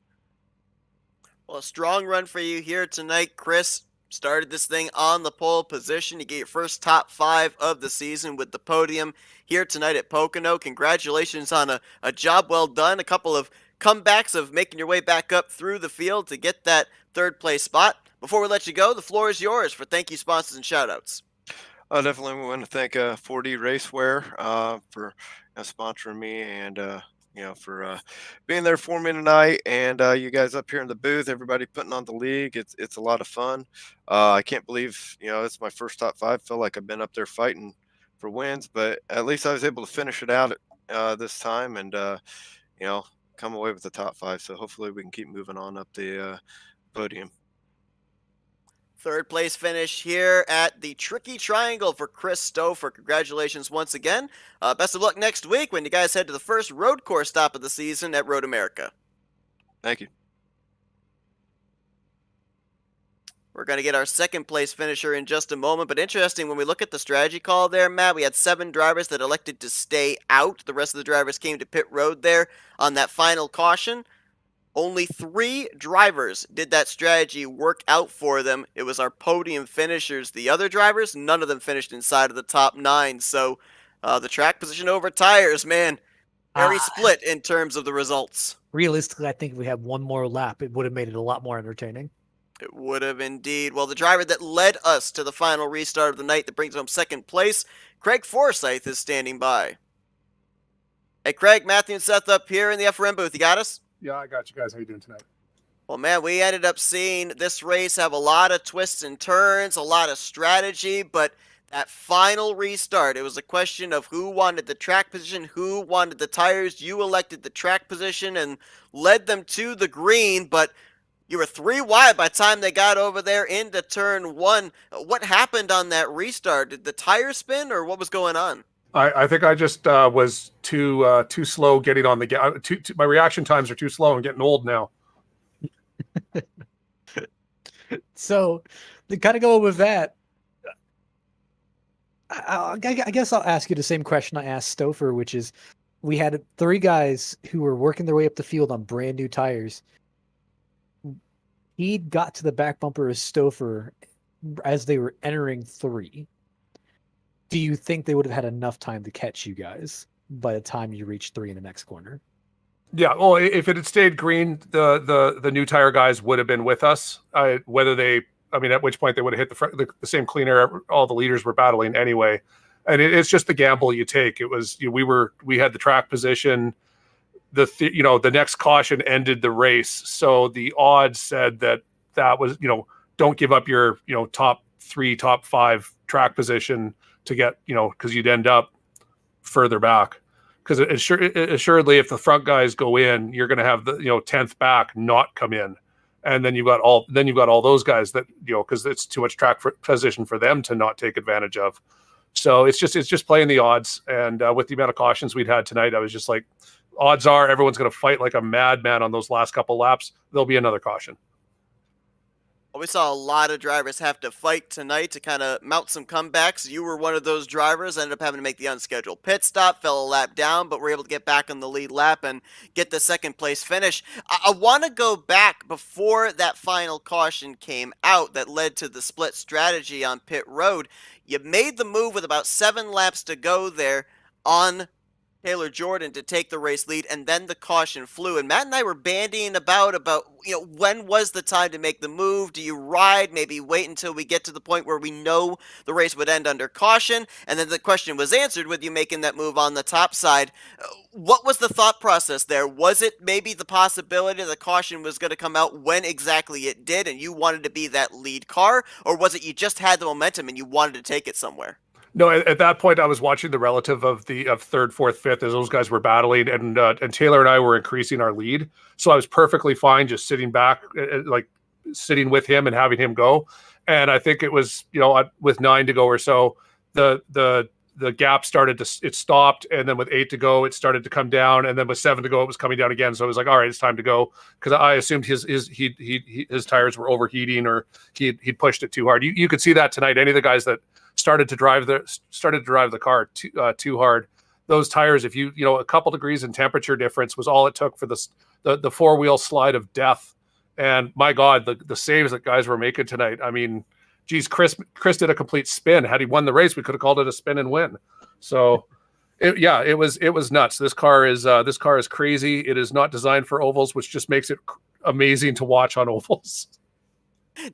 Well, a strong run for you here tonight, Chris. Started this thing on the pole position. You get your first top 5 of the season with the podium here tonight at Pocono. Congratulations on a job well done. A couple of comebacks of making your way back up through the field to get that third place spot. Before we let you go, the floor is yours for thank you, sponsors, and shoutouts. I definitely want to thank 4D Racewear for sponsoring me, and for being there for me tonight, and you guys up here in the booth, everybody putting on the league. It's a lot of fun. I can't believe it's my first top 5. Feel like I've been up there fighting for wins, but at least I was able to finish it out this time, and you know come away with the top 5. So hopefully we can keep moving on up the podium. Third place finish here at the Tricky Triangle for Chris Stouffer. Congratulations once again. Best of luck next week when you guys head to the first road course stop of the season at Road America. Thank you. We're going to get our second place finisher in just a moment, but interesting when we look at the strategy call there, Matt, we had 7 drivers that elected to stay out. The rest of the drivers came to pit road there on that final caution. Only 3 drivers did that strategy work out for them. It was our podium finishers. The other drivers, none of them finished inside of the top 9. So the track position over tires, man, very split in terms of the results. Realistically, I think if we had one more lap, it would have made it a lot more entertaining. It would have indeed. Well, the driver that led us to the final restart of the night that brings home second place, Craig Forsyth, is standing by. Hey, Craig, Matthew, and Seth up here in the FRM booth. You got us? Yeah, I got you guys. How you doing tonight? Well, man, we ended up seeing this race have a lot of twists and turns, a lot of strategy, but that final restart, it was a question of who wanted the track position, who wanted the tires. You elected the track position and led them to the green, but you were 3 wide by the time they got over there into turn 1. What happened on that restart? Did the tire spin, or what was going on? I think I just was too slow getting on the gas. My reaction times are too slow and getting old now. So, to kind of go with that, I guess I'll ask you the same question I asked Stouffer, which is, we had 3 guys who were working their way up the field on brand new tires. He got to the back bumper of Stouffer as they were entering 3. Do you think they would have had enough time to catch you guys by the time you reached 3 in the next corner? Yeah, well, if it had stayed green, the new tire guys would have been with us. At which point they would have hit the same clean air all the leaders were battling anyway. and it's just the gamble you take. It was we had the track position. The next caution ended the race, so the odds said that was don't give up your top 3, top 5 track position to get because you'd end up further back. Because assuredly, if the front guys go in, you're going to have the 10th back not come in, and then you've got all those guys that because it's too much track position for them to not take advantage of. So it's just playing the odds, and with the amount of cautions we'd had tonight, I was just like, odds are everyone's going to fight like a madman on those last couple laps. There'll be another caution. Well, we saw a lot of drivers have to fight tonight to kind of mount some comebacks. You were one of those drivers, ended up having to make the unscheduled pit stop, fell a lap down, but were able to get back on the lead lap and get the second place finish. I want to go back before that final caution came out that led to the split strategy on pit road. You made the move with about 7 laps to go there on Taylor Jordan to take the race lead, and then the caution flew. And Matt and I were bandying about when was the time to make the move? Do you ride? Maybe wait until we get to the point where we know the race would end under caution? And then the question was answered with you making that move on the top side. What was the thought process there? Was it maybe the possibility the caution was going to come out when exactly it did, and you wanted to be that lead car? Or was it you just had the momentum and you wanted to take it somewhere? No, at that point, I was watching the relative of third, fourth, fifth as those guys were battling, and Taylor and I were increasing our lead. So I was perfectly fine just sitting back, like sitting with him and having him go. And I think it was with 9 to go or so, the gap it stopped, and then with 8 to go, it started to come down, and then with 7 to go, it was coming down again. So I was like, all right, it's time to go, because I assumed his tires were overheating or he'd pushed it too hard. You could see that tonight. Any of the guys that started to drive the car too hard, those tires, if a couple degrees in temperature difference was all it took for the 4-wheel slide of death. And my God, the saves that guys were making tonight. I mean, geez, Chris did a complete spin. Had he won the race, we could have called it a spin and win. So it was nuts. This car is crazy. It is not designed for ovals, which just makes it amazing to watch on ovals.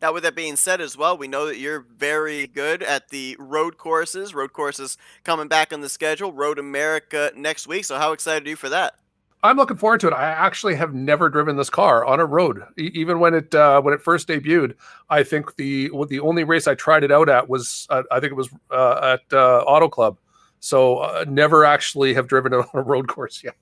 Now, with that being said as well, we know that you're very good at the road courses. Road courses coming back on the schedule. Road America next week. So how excited are you for that? I'm looking forward to it. I actually have never driven this car on a road, even when it first debuted. I think the only race I tried it out at was I think it was at Auto Club. So never actually have driven it on a road course yet.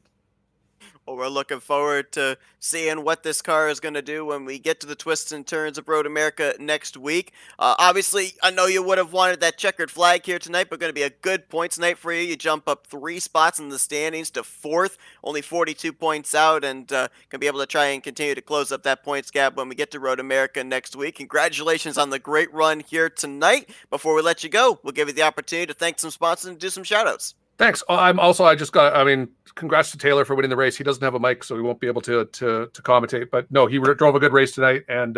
Well, we're looking forward to seeing what this car is going to do when we get to the twists and turns of Road America next week. Obviously, I know you would have wanted that checkered flag here tonight, but going to be a good points night for you. You jump up 3 spots in the standings to 4th, only 42 points out, and going to be able to try and continue to close up that points gap when we get to Road America next week. Congratulations on the great run here tonight. Before we let you go, we'll give you the opportunity to thank some sponsors and do some shout-outs. Thanks. Congrats to Taylor for winning the race. He doesn't have a mic, so he won't be able to commentate. But no, he drove a good race tonight, and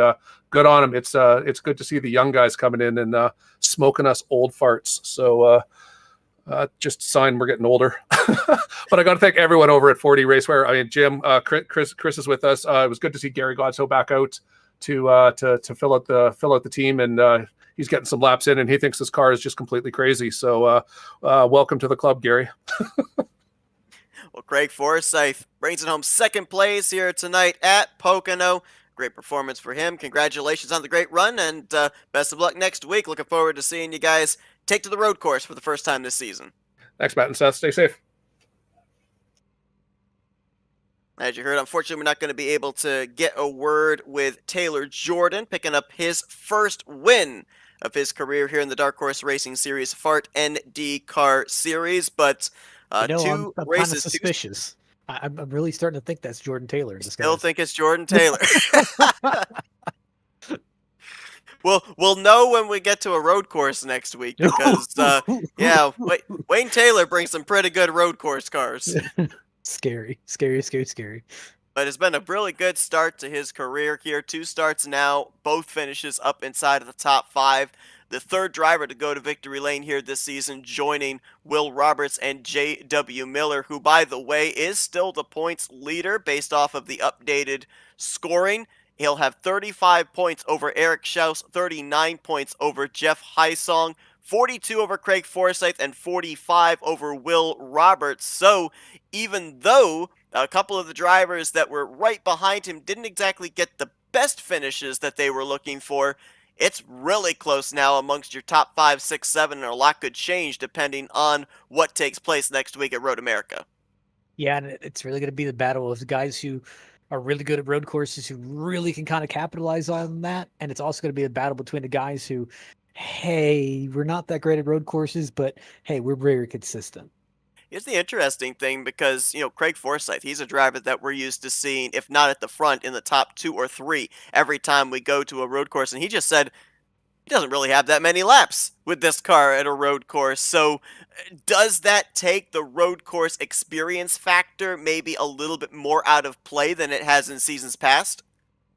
good on him. It's good to see the young guys coming in and smoking us old farts. So just a sign we're getting older. But I got to thank everyone over at 4D Racewear. I mean, Jim, Chris is with us. It was good to see Gary Godso back out to fill out the team, and he's getting some laps in, and he thinks this car is just completely crazy. So welcome to the club, Gary. Well, Craig Forsyth brings it home second place here tonight at Pocono. Great performance for him. Congratulations on the great run, and best of luck next week. Looking forward to seeing you guys take to the road course for the first time this season. Thanks, Matt and Seth. Stay safe. As you heard, unfortunately, we're not going to be able to get a word with Taylor Jordan, picking up his first win of his career here in the Dark Horse Racing Series Fart NDCar Series, but I'm two kind of races. suspicious. I'm really starting to think that's Jordan Taylor. In Still think it's Jordan Taylor. We'll know when we get to a road course next week because, Wayne Taylor brings some pretty good road course cars. Scary. But it's been a really good start to his career here. 2 starts now, both finishes up inside of the top 5. The third driver to go to victory lane here this season, joining Will Roberts and J.W. Miller, who, by the way, is still the points leader based off of the updated scoring. He'll have 35 points over Eric Schaus, 39 points over Jeff Heisong, 42 over Craig Forsyth, and 45 over Will Roberts. So even though a couple of the drivers that were right behind him didn't exactly get the best finishes that they were looking for, it's really close now amongst your top 5, 6, 7, and a lot could change depending on what takes place next week at Road America. Yeah, and it's really going to be the battle of the guys who are really good at road courses, who really can kind of capitalize on that. And it's also going to be a battle between the guys who, hey, we're not that great at road courses, but hey, we're very consistent. Here's the interesting thing because, Craig Forsyth, he's a driver that we're used to seeing, if not at the front, in the top 2 or 3 every time we go to a road course. And he just said he doesn't really have that many laps with this car at a road course. So does that take the road course experience factor maybe a little bit more out of play than it has in seasons past?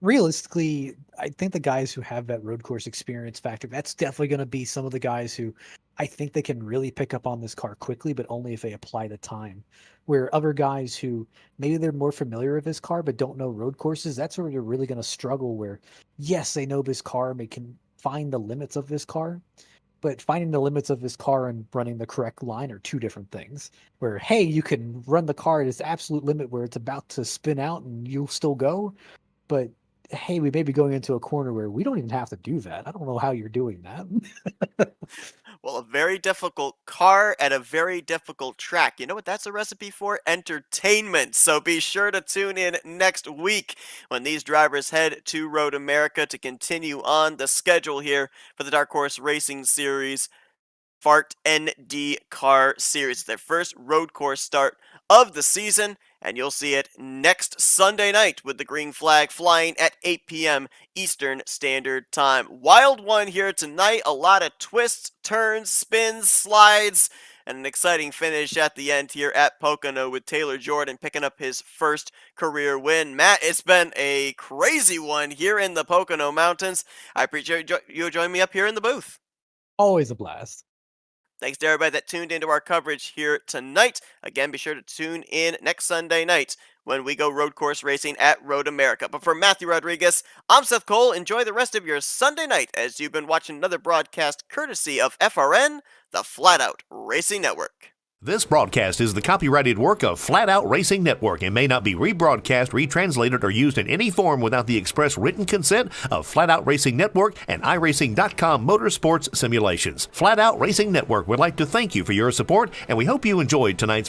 Realistically, I think the guys who have that road course experience factor, that's definitely going to be some of the guys who I think they can really pick up on this car quickly, but only if they apply the time. Where other guys who maybe they're more familiar with this car but don't know road courses, that's where they're really going to struggle. Where, yes, they know this car, and they can find the limits of this car, but finding the limits of this car and running the correct line are two different things. Where, hey, you can run the car at its absolute limit where it's about to spin out and you'll still go, but hey, we may be going into a corner where we don't even have to do that. I don't know how you're doing that. Well, a very difficult car at a very difficult track. You know what that's a recipe for? Entertainment. So be sure to tune in next week when these drivers head to Road America to continue on the schedule here for the Dark Horse Racing Series Fart NDCar Series. It's their first road course start of the season, and you'll see it next Sunday night with the green flag flying at 8 p.m. Eastern Standard Time. Wild one here tonight. A lot of twists, turns, spins, slides, and an exciting finish at the end here at Pocono with Taylor Jordan picking up his first career win. Matt, it's been a crazy one here in the Pocono Mountains. I appreciate you joining me up here in the booth. Always a blast. Thanks to everybody that tuned into our coverage here tonight. Again, be sure to tune in next Sunday night when we go road course racing at Road America. But for Matthew Rodriguez, I'm Seth Cole. Enjoy the rest of your Sunday night as you've been watching another broadcast courtesy of FRN, the Flat Out Racing Network. This broadcast is the copyrighted work of Flat Out Racing Network and may not be rebroadcast, retranslated, or used in any form without the express written consent of Flat Out Racing Network and iRacing.com Motorsports Simulations. Flat Out Racing Network would like to thank you for your support, and we hope you enjoyed tonight's broadcast.